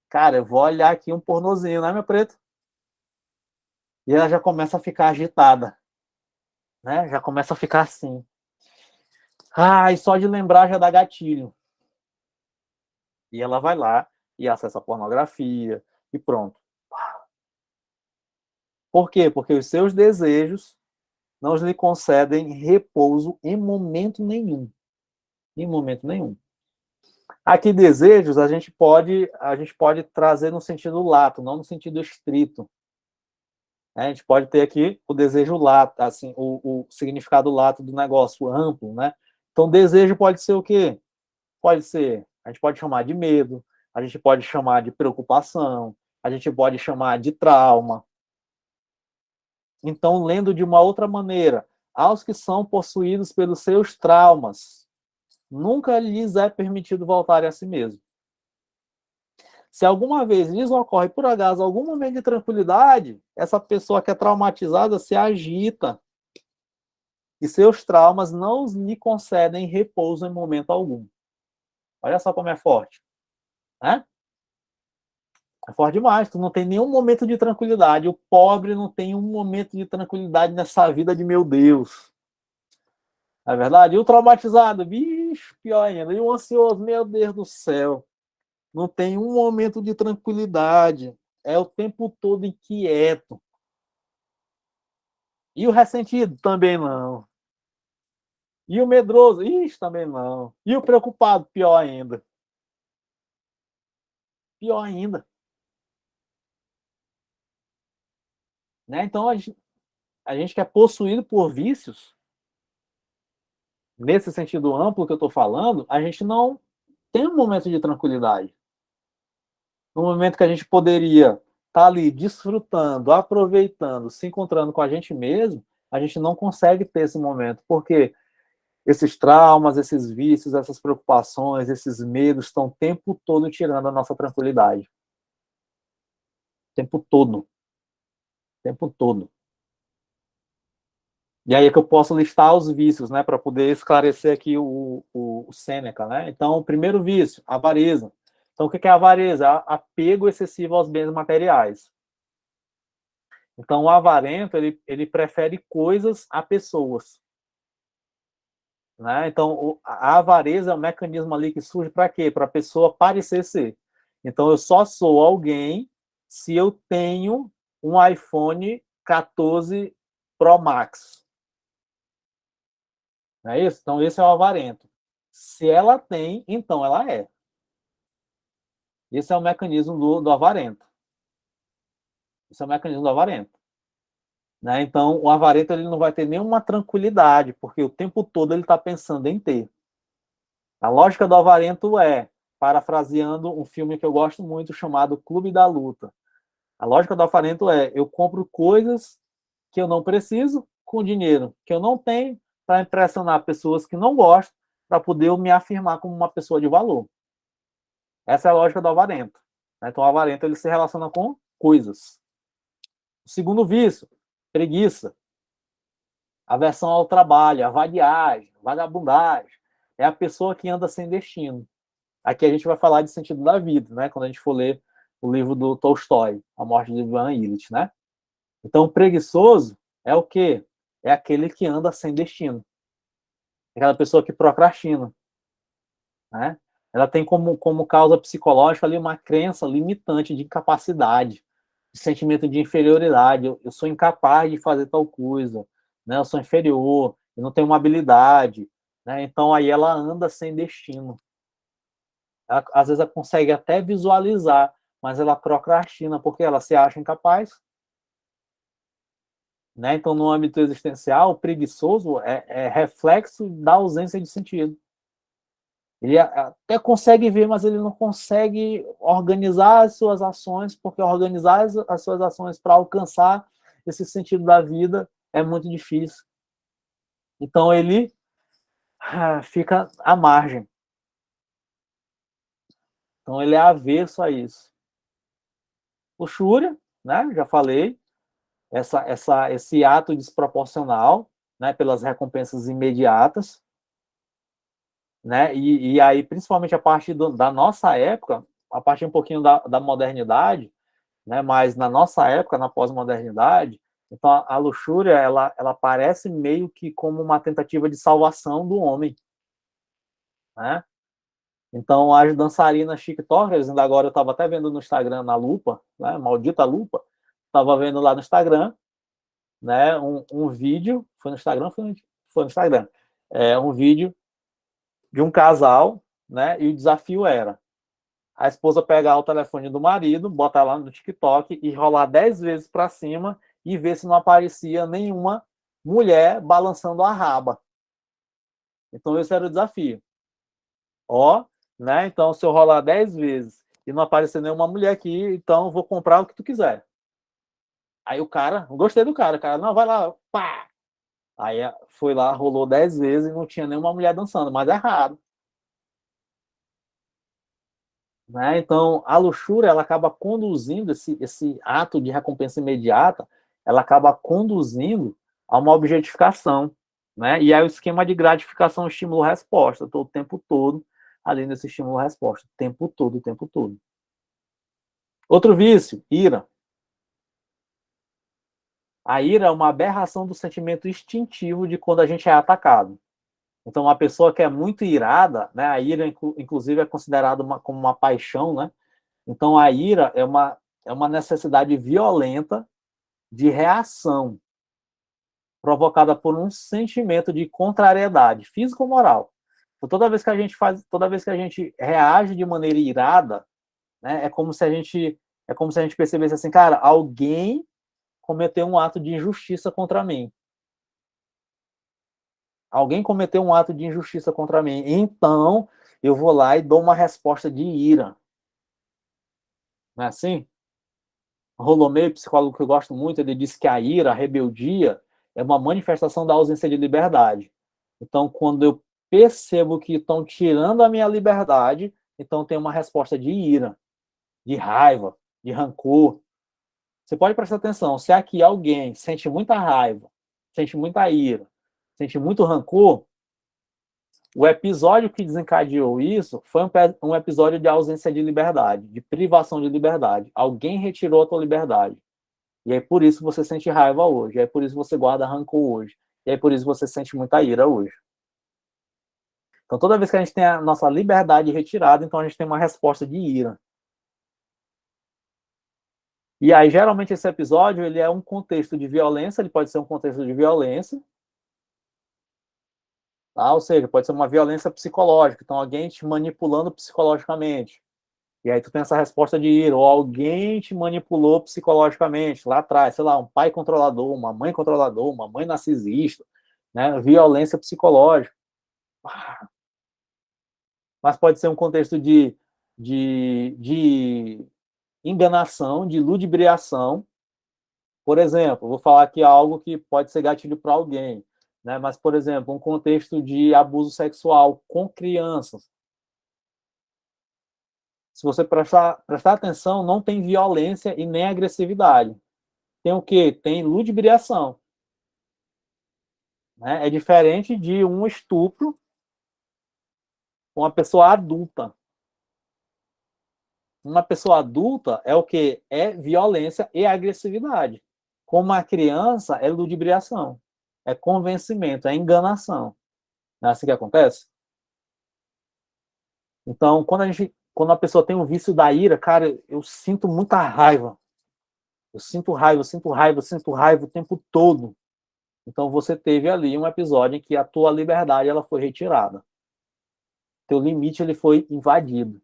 cara, eu vou olhar aqui um pornozinho, né, meu preto? E ela já começa a ficar agitada, né? Já começa a ficar assim. E só de lembrar já dá gatilho. E ela vai lá e acessa a pornografia e pronto. Por quê? Porque os seus desejos não lhe concedem repouso em momento nenhum. Em momento nenhum. Aqui, desejos, a gente pode trazer no sentido lato, não no sentido estrito. A gente pode ter aqui o desejo lato, assim, o significado lato do negócio, amplo, né? Então, desejo pode ser o quê? Pode ser, a gente pode chamar de medo, a gente pode chamar de preocupação, a gente pode chamar de trauma. Então, lendo de uma outra maneira, aos que são possuídos pelos seus traumas, nunca lhes é permitido voltarem a si mesmo. Se alguma vez lhes ocorre, por acaso, algum momento de tranquilidade, essa pessoa que é traumatizada se agita e seus traumas não lhe concedem repouso em momento algum. Olha só como é forte, né? É forte demais, tu não tem nenhum momento de tranquilidade. O pobre não tem um momento de tranquilidade nessa vida de meu Deus. Não é verdade? E o traumatizado, bicho, pior ainda. E o ansioso, meu Deus do céu. Não tem um momento de tranquilidade. É o tempo todo inquieto. E o ressentido? Também não. E o medroso? Ixi, também não. E o preocupado? Pior ainda. Pior ainda. Né? Então, a gente que é possuído por vícios, nesse sentido amplo que eu estou falando, a gente não tem um momento de tranquilidade. No momento que a gente poderia estar ali desfrutando, aproveitando, se encontrando com a gente mesmo, a gente não consegue ter esse momento, porque esses traumas, esses vícios, essas preocupações, esses medos estão o tempo todo tirando a nossa tranquilidade. O tempo todo. O tempo todo. E aí é que eu posso listar os vícios, né, para poder esclarecer aqui o Sêneca, né? Então, o primeiro vício, avareza. Então, o que é a avareza? Apego excessivo aos bens materiais. Então, o avarento, ele prefere coisas a pessoas. Né? Então, a avareza é um mecanismo ali que surge para quê? Para a pessoa parecer ser. Então, eu só sou alguém se eu tenho um iPhone 14 Pro Max. Não é isso? Então, esse é o avarento. Se ela tem, então ela é. Esse é o mecanismo do avarento. Esse é o mecanismo do avarento. Né? Então, o avarento ele não vai ter nenhuma tranquilidade, porque o tempo todo ele está pensando em ter. A lógica do avarento é, parafraseando um filme que eu gosto muito, chamado Clube da Luta. A lógica do avarento é, eu compro coisas que eu não preciso com dinheiro que eu não tenho para impressionar pessoas que não gostam, para poder eu me afirmar como uma pessoa de valor. Essa é a lógica do avarento. Então, o avarento ele se relaciona com coisas. O segundo vício, preguiça. Aversão ao trabalho, a vadiagem, vagabundagem. É a pessoa que anda sem destino. Aqui a gente vai falar de sentido da vida, né? Quando a gente for ler o livro do Tolstói, A Morte de Ivan Illich, né? Então, o preguiçoso é o quê? É aquele que anda sem destino. É aquela pessoa que procrastina, né? Ela tem como causa psicológica ali uma crença limitante de incapacidade, de sentimento de inferioridade. Eu sou incapaz de fazer tal coisa, né? Eu sou inferior, eu não tenho uma habilidade, né? Então, aí ela anda sem destino. Ela, às vezes ela consegue até visualizar, mas ela procrastina porque ela se acha incapaz. Né? Então, no âmbito existencial, o preguiçoso é reflexo da ausência de sentido. Ele até consegue ver, mas ele não consegue organizar as suas ações, porque organizar as suas ações para alcançar esse sentido da vida é muito difícil. Então ele fica à margem. Então ele é avesso a isso. Luxúria, né? Já falei, esse ato desproporcional, né? Pelas recompensas imediatas, né? E aí, principalmente a partir da nossa época, a partir um pouquinho da modernidade, né? Mas na nossa época, na pós-modernidade, então a luxúria ela aparece meio que como uma tentativa de salvação do homem, né? Então as dançarinas TikTokers, ainda agora eu estava até vendo no Instagram na lupa, né? Maldita lupa, estava vendo lá no Instagram, né? Um vídeo, foi no Instagram, foi no Instagram, um vídeo de um casal, né? E o desafio era a esposa pegar o telefone do marido, botar lá no TikTok e rolar 10 vezes para cima e ver se não aparecia nenhuma mulher balançando a raba. Então, esse era o desafio. Ó, né? Então, se eu rolar 10 vezes e não aparecer nenhuma mulher aqui, então eu vou comprar o que tu quiser. Aí o cara, gostei do cara, não, vai lá, pá! Aí foi lá, rolou 10 vezes e não tinha nenhuma mulher dançando, mas é raro. Né? Então, a luxúria ela acaba conduzindo esse ato de recompensa imediata, ela acaba conduzindo a uma objetificação. Né? E aí o esquema de gratificação, estímulo-resposta, estou o tempo todo ali nesse estímulo-resposta, o tempo todo, o tempo todo. Outro vício, ira. A ira é uma aberração do sentimento instintivo de quando a gente é atacado. Então, uma pessoa que é muito irada, né, a ira, inclusive, é considerada como uma paixão, né? Então, a ira é uma necessidade violenta de reação, provocada por um sentimento de contrariedade, físico ou moral. Então, toda vez que a gente reage de maneira irada, né, é como se a gente percebesse assim, cara, alguém cometeu um ato de injustiça contra mim. Alguém cometeu um ato de injustiça contra mim. Então, eu vou lá e dou uma resposta de ira. Não é assim? Rolomei, psicólogo que eu gosto muito, ele disse que a ira, a rebeldia, é uma manifestação da ausência de liberdade. Então, quando eu percebo que estão tirando a minha liberdade, então tem uma resposta de ira, de raiva, de rancor. Você pode prestar atenção, se aqui alguém sente muita raiva, sente muita ira, sente muito rancor, o episódio que desencadeou isso foi um episódio de ausência de liberdade, de privação de liberdade. Alguém retirou a tua liberdade. E aí por isso você sente raiva hoje. E aí por isso você guarda rancor hoje. E aí por isso você sente muita ira hoje. Então toda vez que a gente tem a nossa liberdade retirada, então a gente tem uma resposta de ira. E aí geralmente esse episódio ele é um contexto de violência, ele pode ser um contexto de violência, tá? Ou seja, pode ser uma violência psicológica, então alguém te manipulando psicologicamente. E aí tu tem essa resposta de ira, ou alguém te manipulou psicologicamente lá atrás, sei lá, um pai controlador, uma mãe narcisista, né? Violência psicológica. Mas pode ser um contexto de enganação, de ludibriação. Por exemplo, vou falar aqui algo que pode ser gatilho para alguém, né? Mas, por exemplo, um contexto de abuso sexual com crianças. Se você prestar atenção, não tem violência e nem agressividade. Tem o quê? Tem ludibriação. Né? É diferente de um estupro com uma pessoa adulta. Uma pessoa adulta é o quê? É violência e agressividade. Com uma criança, é ludibriação. É convencimento, é enganação. Não é assim que acontece? Então, quando a pessoa tem um vício da ira, cara, eu sinto muita raiva. Eu sinto raiva, eu sinto raiva, eu sinto raiva o tempo todo. Então você teve ali um episódio em que a tua liberdade ela foi retirada. Teu limite ele foi invadido.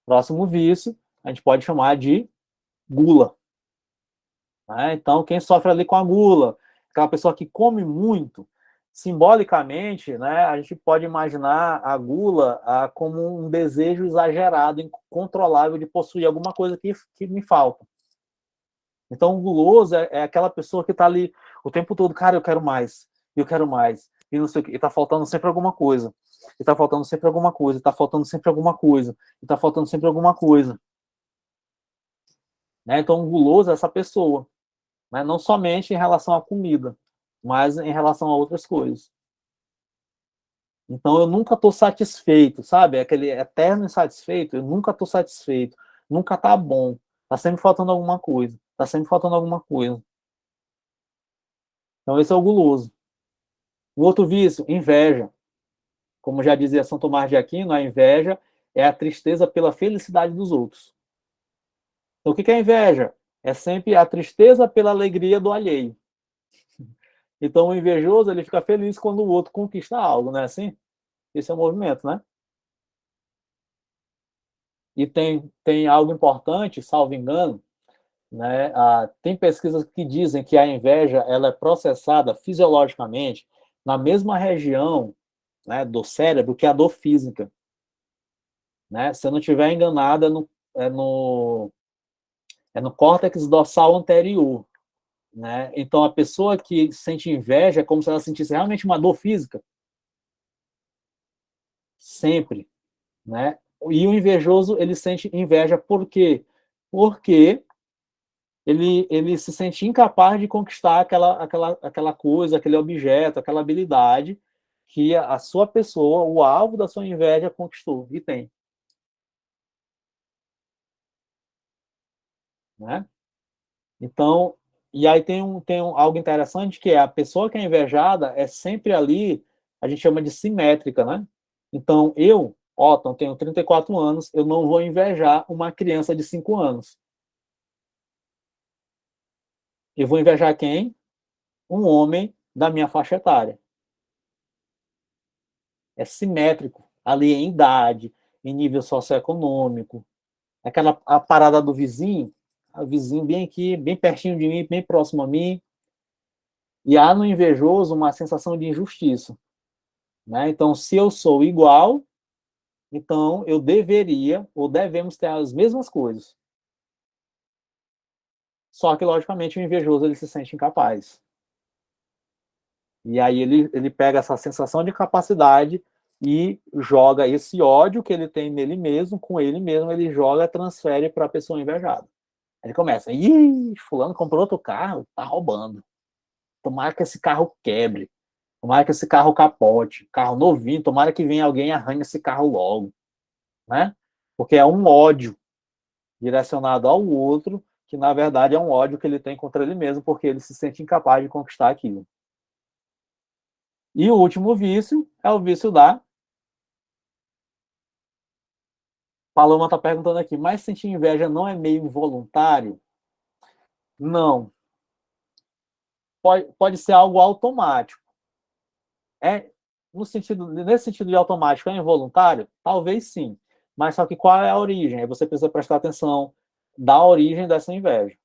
Próximo vício, a gente pode chamar de gula. Né? Então, quem sofre ali com a gula, aquela pessoa que come muito, Simbolicamente, né, a gente pode imaginar a gula como um desejo exagerado, incontrolável de possuir alguma coisa que me falta. Então, o guloso é aquela pessoa que está ali o tempo todo, cara, eu quero mais, e não sei o que, e está faltando sempre alguma coisa, e está faltando sempre alguma coisa, está faltando sempre alguma coisa, e está faltando sempre alguma coisa. Né? Então, o guloso é essa pessoa, né? Não somente em relação à comida, mas em relação a outras coisas. Então, eu nunca estou satisfeito, sabe? Aquele eterno insatisfeito, eu nunca estou satisfeito, nunca está bom, está sempre faltando alguma coisa, está sempre faltando alguma coisa. Então, esse é o guloso. O outro vício, inveja. Como já dizia São Tomás de Aquino, a inveja é a tristeza pela felicidade dos outros. Então, o que é inveja? É sempre a tristeza pela alegria do alheio. Então, o invejoso, ele fica feliz quando o outro conquista algo, não é assim? Esse é o movimento, né? E tem algo importante, salvo engano, né? Tem pesquisas que dizem que a inveja ela é processada fisiologicamente na mesma região, né, do cérebro que a dor física. Né? Se eu não estiver enganado, é no, é no córtex dorsal anterior. Né? Então, a pessoa que sente inveja é como se ela sentisse realmente uma dor física. Sempre. Né? E o invejoso, ele sente inveja por quê? Porque ele se sente incapaz de conquistar aquela coisa, aquele objeto, aquela habilidade que a sua pessoa, o alvo da sua inveja, conquistou e tem. Né? Então, e aí algo interessante que é a pessoa que é invejada é sempre ali, a gente chama de simétrica, né? Então, Otton, tenho 34 anos, eu não vou invejar uma criança de 5 anos. Eu vou invejar quem? Um homem da minha faixa etária. É simétrico, ali em idade, em nível socioeconômico. A parada do vizinho, o vizinho bem aqui, bem pertinho de mim, bem próximo a mim. E há no invejoso uma sensação de injustiça. Né? Então, se eu sou igual, então eu deveria ou devemos ter as mesmas coisas. Só que, logicamente, o invejoso ele se sente incapaz. E aí ele pega essa sensação de capacidade e joga esse ódio que ele tem nele mesmo, com ele mesmo, ele joga, transfere para a pessoa invejada. Ele começa, fulano comprou outro carro, tá roubando. Tomara que esse carro quebre. Tomara que esse carro capote. Carro novinho, tomara que venha alguém e arranhe esse carro logo. Né? Porque é um ódio direcionado ao outro, que na verdade é um ódio que ele tem contra ele mesmo, porque ele se sente incapaz de conquistar aquilo. E o último vício é o vício da... Paloma está perguntando aqui, mas sentir inveja não é meio involuntário? Não. Pode ser algo automático. Nesse sentido de automático, é involuntário? Talvez sim. Mas só que qual é a origem? Aí você precisa prestar atenção da origem dessa inveja.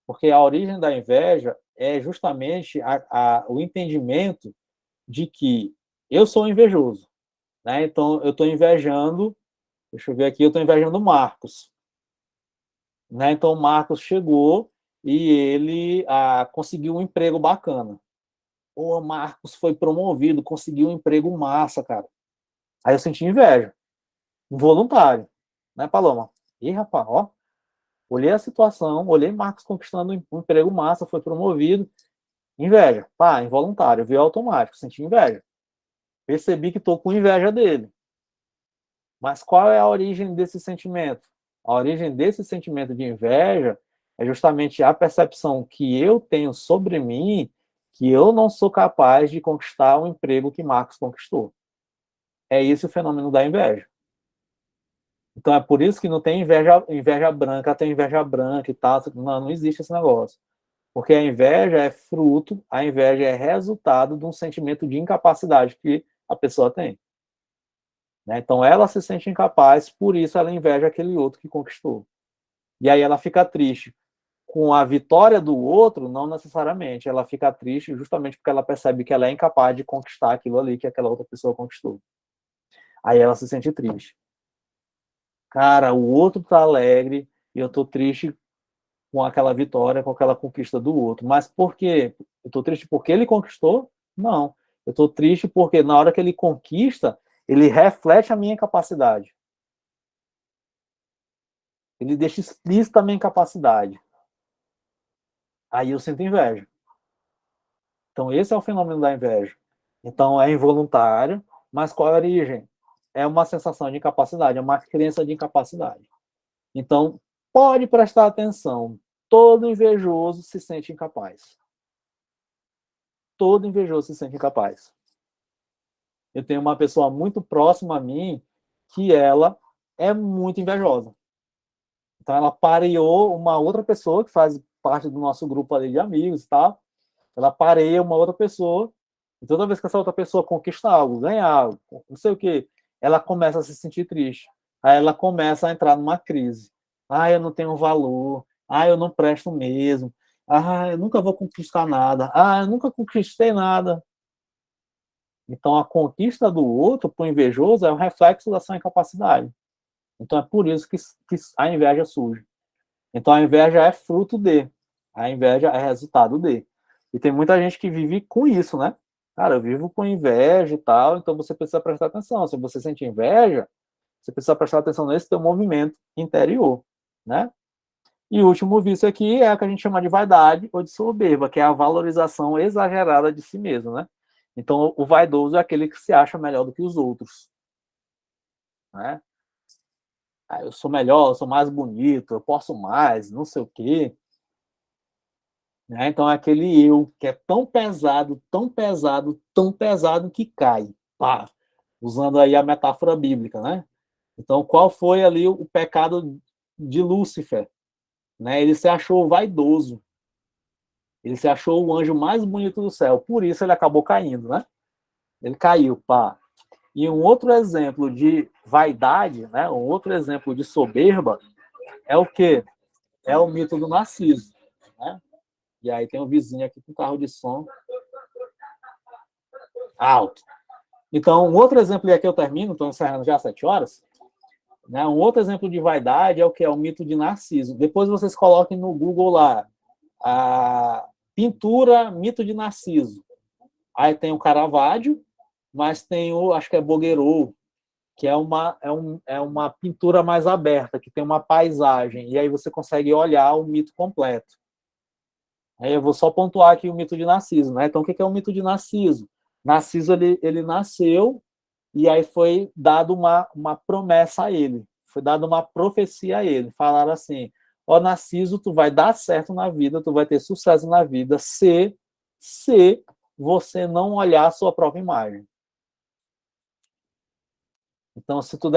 Porque a origem da inveja é justamente o entendimento de que eu sou invejoso. Né? Então, eu estou invejando, deixa eu ver aqui, eu estou invejando o Marcos. Né? Então, o Marcos chegou e ele conseguiu um emprego bacana. O Marcos foi promovido, conseguiu um emprego massa, cara. Aí eu senti inveja, involuntário. Né, Paloma? Ih, rapaz, ó, olhei a situação, olhei Marcos conquistando um emprego massa, foi promovido. Inveja, pá, involuntário, veio automático, senti inveja. Percebi que estou com inveja dele. Mas qual é a origem desse sentimento? A origem desse sentimento de inveja é justamente a percepção que eu tenho sobre mim que eu não sou capaz de conquistar o emprego que Marcos conquistou. É esse o fenômeno da inveja. Então é por isso que não tem inveja branca, tem inveja branca e tal. Não existe esse negócio. Porque a inveja é fruto, a inveja é resultado de um sentimento de incapacidade que a pessoa tem. Né? Então ela se sente incapaz, por isso ela inveja aquele outro que conquistou. E aí ela fica triste com a vitória do outro, não necessariamente. Ela fica triste justamente porque ela percebe que ela é incapaz de conquistar aquilo ali que aquela outra pessoa conquistou. Aí ela se sente triste. Cara, o outro tá alegre e eu tô triste com aquela vitória, com aquela conquista do outro. Mas por quê? Eu tô triste porque ele conquistou? Não. Eu tô triste porque na hora que ele conquista, ele reflete a minha incapacidade. Ele deixa explícita a minha incapacidade. Aí eu sinto inveja. Então esse é o fenômeno da inveja. Então é involuntário, mas qual é a origem? É uma sensação de incapacidade, é uma crença de incapacidade. Então, pode prestar atenção. Todo invejoso se sente incapaz. Todo invejoso se sente incapaz. Eu tenho uma pessoa muito próxima a mim que ela é muito invejosa. Então, ela pareou uma outra pessoa que faz parte do nosso grupo ali de amigos e tal. Ela pareia uma outra pessoa. E toda vez que essa outra pessoa conquista algo, ganha algo, não sei o quê, ela começa a se sentir triste. Aí ela começa a entrar numa crise. Ah, eu não tenho valor. Ah, eu não presto mesmo. Ah, eu nunca vou conquistar nada. Ah, eu nunca conquistei nada. Então, a conquista do outro, para o invejoso, é o reflexo da sua incapacidade. Então, é por isso que a inveja surge. Então, a inveja é fruto de. A inveja é resultado de. E tem muita gente que vive com isso, né? Cara, eu vivo com inveja e tal, então você precisa prestar atenção. Se você sente inveja, você precisa prestar atenção nesse teu movimento interior, né? E o último vício aqui é o que a gente chama de vaidade ou de soberba, que é a valorização exagerada de si mesmo, né? Então, o vaidoso é aquele que se acha melhor do que os outros, né? Ah, eu sou melhor, eu sou mais bonito, eu posso mais, não sei o quê. Né? Então, é aquele eu que é tão pesado, tão pesado, tão pesado que cai. Pá, usando aí a metáfora bíblica, né? Então, qual foi ali o pecado de Lúcifer? Né? Ele se achou vaidoso. Ele se achou o anjo mais bonito do céu. Por isso ele acabou caindo, né? Ele caiu, pá. E um outro exemplo de vaidade, né? Um outro exemplo de soberba é o quê? É o mito do Narciso, né? E aí tem um vizinho aqui com carro de som alto. Então, um outro exemplo, e aqui eu termino, estou encerrando já às 7 horas, né? Um outro exemplo de vaidade é o que é o mito de Narciso. Depois vocês coloquem no Google lá, a pintura mito de Narciso. Aí tem o Caravaggio, mas tem o, acho que é Bouguereau, que é uma pintura mais aberta, que tem uma paisagem, e aí você consegue olhar o mito completo. Aí eu vou só pontuar aqui o mito de Narciso, né? Então, o que é o mito de Narciso? Narciso, ele nasceu e aí foi dado uma promessa a ele, foi dada uma profecia a ele. Falaram assim, ó Narciso, tu vai dar certo na vida, tu vai ter sucesso na vida se você não olhar a sua própria imagem. Então, se tu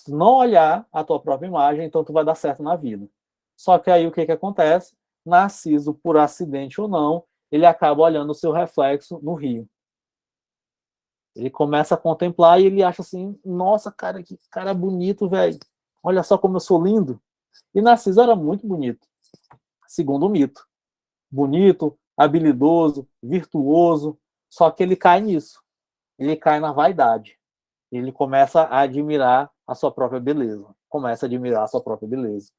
não olhar a tua própria imagem, então tu vai dar certo na vida. Só que aí o que acontece? Narciso, por acidente ou não, ele acaba olhando o seu reflexo no rio. Ele começa a contemplar e ele acha assim, nossa, cara, que cara bonito, velho. Olha só como eu sou lindo. E Narciso era muito bonito, segundo o mito. Bonito, habilidoso, virtuoso, só que ele cai nisso. Ele cai na vaidade. Ele começa a admirar a sua própria beleza. Começa a admirar a sua própria beleza.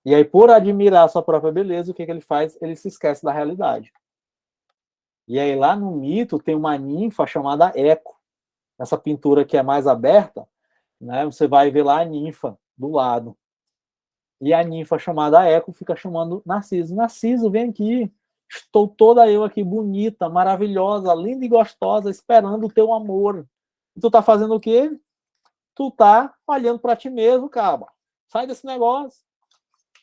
E aí, por admirar a sua própria beleza, o que ele faz? Ele se esquece da realidade. E aí, lá no mito, tem uma ninfa chamada Eco. Essa pintura que é mais aberta, né? Você vai ver lá a ninfa do lado. E a ninfa chamada Eco fica chamando Narciso. Narciso, vem aqui. Estou toda eu aqui bonita, maravilhosa, linda e gostosa, esperando o teu amor. E tu tá fazendo o quê? Tu tá olhando para ti mesmo, cara. Sai desse negócio.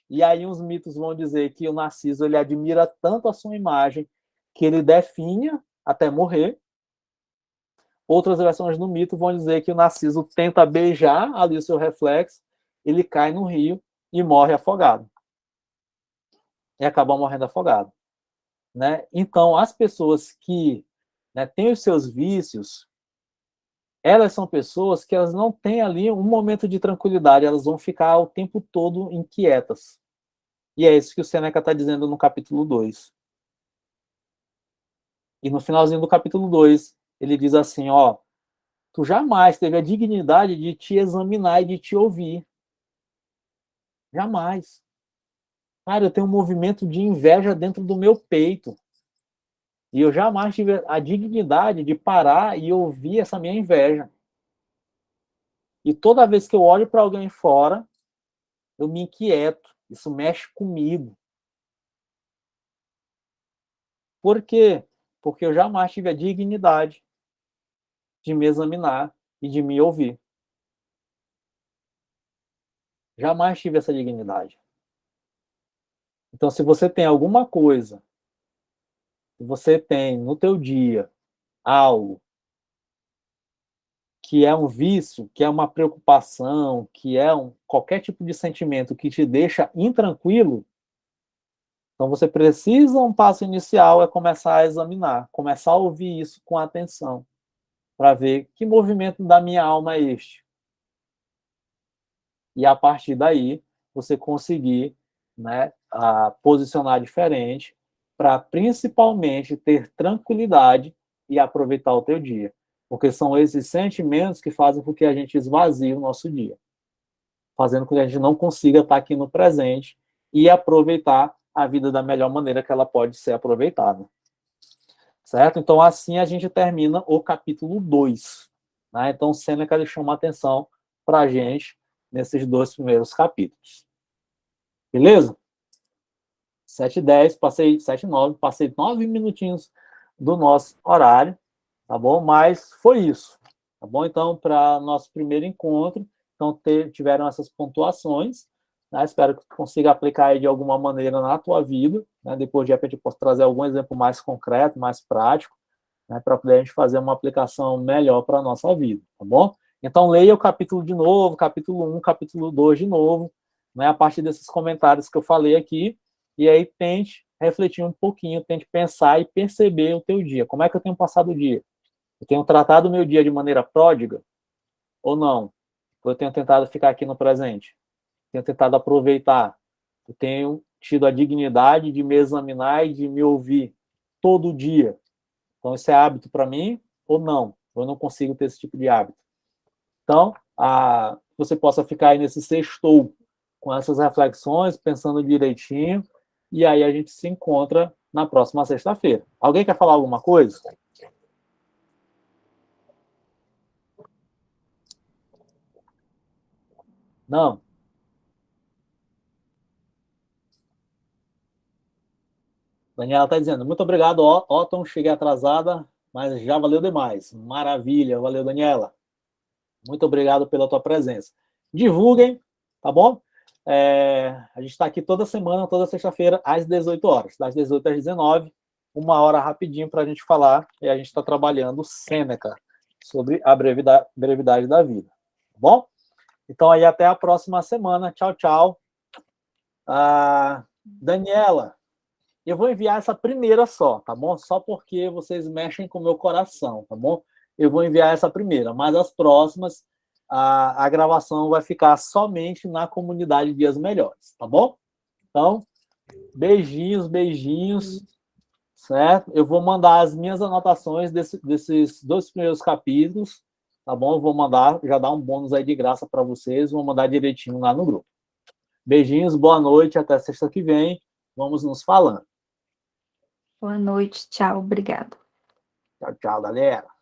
E aí os mitos vão dizer que o Narciso ele admira tanto a sua imagem que ele definha até morrer. Outras versões do mito vão dizer que o Narciso tenta beijar ali o seu reflexo, ele cai no rio e morre afogado. E acaba morrendo afogado. Né? Então, as pessoas que, né, têm os seus vícios, elas são pessoas que elas não têm ali um momento de tranquilidade, elas vão ficar o tempo todo inquietas. E é isso que o Sêneca está dizendo no capítulo 2. E no finalzinho do capítulo 2, ele diz assim, ó, tu jamais teve a dignidade de te examinar e de te ouvir. Jamais. Cara, eu tenho um movimento de inveja dentro do meu peito. E eu jamais tive a dignidade de parar e ouvir essa minha inveja. E toda vez que eu olho para alguém fora, eu me inquieto. Isso mexe comigo. Por quê? Porque eu jamais tive a dignidade de me examinar e de me ouvir. Jamais tive essa dignidade. Então, se você tem alguma coisa, se você tem no teu dia algo que é um vício, que é uma preocupação, que é qualquer tipo de sentimento que te deixa intranquilo, então você precisa, um passo inicial é começar a examinar, começar a ouvir isso com atenção, para ver que movimento da minha alma é este. E a partir daí, você conseguir, né, posicionar diferente, para principalmente ter tranquilidade e aproveitar o teu dia. Porque são esses sentimentos que fazem com que a gente esvazie o nosso dia, fazendo com que a gente não consiga estar aqui no presente e aproveitar a vida da melhor maneira que ela pode ser aproveitada. Certo? Então, assim a gente termina o capítulo 2. Né? Então, Sêneca chama a atenção para a gente nesses 2 primeiros capítulos. Beleza? 7h10, passei 7h09, passei 9 minutinhos do nosso horário, tá bom? Mas foi isso, tá bom? Então, para nosso primeiro encontro, então tiveram essas pontuações, né? Espero que tu consiga aplicar aí de alguma maneira na tua vida, né? Depois, de repente, eu posso trazer algum exemplo mais concreto, mais prático, né? Para poder a gente fazer uma aplicação melhor para a nossa vida, tá bom? Então, leia o capítulo de novo, capítulo 1, capítulo 2 de novo, né? A partir desses comentários que eu falei aqui, e aí tente refletir um pouquinho, tente pensar e perceber o teu dia. Como é que eu tenho passado o dia? Eu tenho tratado o meu dia de maneira pródiga ou não? Ou eu tenho tentado ficar aqui no presente? Tenho tentado aproveitar? Eu tenho tido a dignidade de me examinar e de me ouvir todo dia? Então, isso é hábito para mim ou não? Eu não consigo ter esse tipo de hábito. Então, você possa ficar aí nesse sextou com essas reflexões, pensando direitinho, e aí a gente se encontra na próxima sexta-feira. Alguém quer falar alguma coisa? Não? Daniela está dizendo, muito obrigado, Otton, cheguei atrasada, mas já valeu demais. Maravilha, valeu, Daniela. Muito obrigado pela tua presença. Divulguem, tá bom? A gente está aqui toda semana, toda sexta-feira, às 18 horas. Das 18 às 19, 1 hora rapidinho para a gente falar. E a gente está trabalhando Sêneca sobre a brevidade da vida. Tá bom? Então, aí até a próxima semana. Tchau, tchau. Daniela, eu vou enviar essa primeira só, tá bom? Só porque vocês mexem com o meu coração, tá bom? Eu vou enviar essa primeira, mas as próximas, a gravação vai ficar somente na comunidade Dias Melhores, tá bom? Então, beijinhos, beijinhos, certo? Eu vou mandar as minhas anotações desses 2 primeiros capítulos, tá bom? Eu vou mandar, já dar um bônus aí de graça para vocês, vou mandar direitinho lá no grupo. Beijinhos, boa noite, até sexta que vem, vamos nos falando. Boa noite, tchau, obrigada. Tchau, tchau, galera.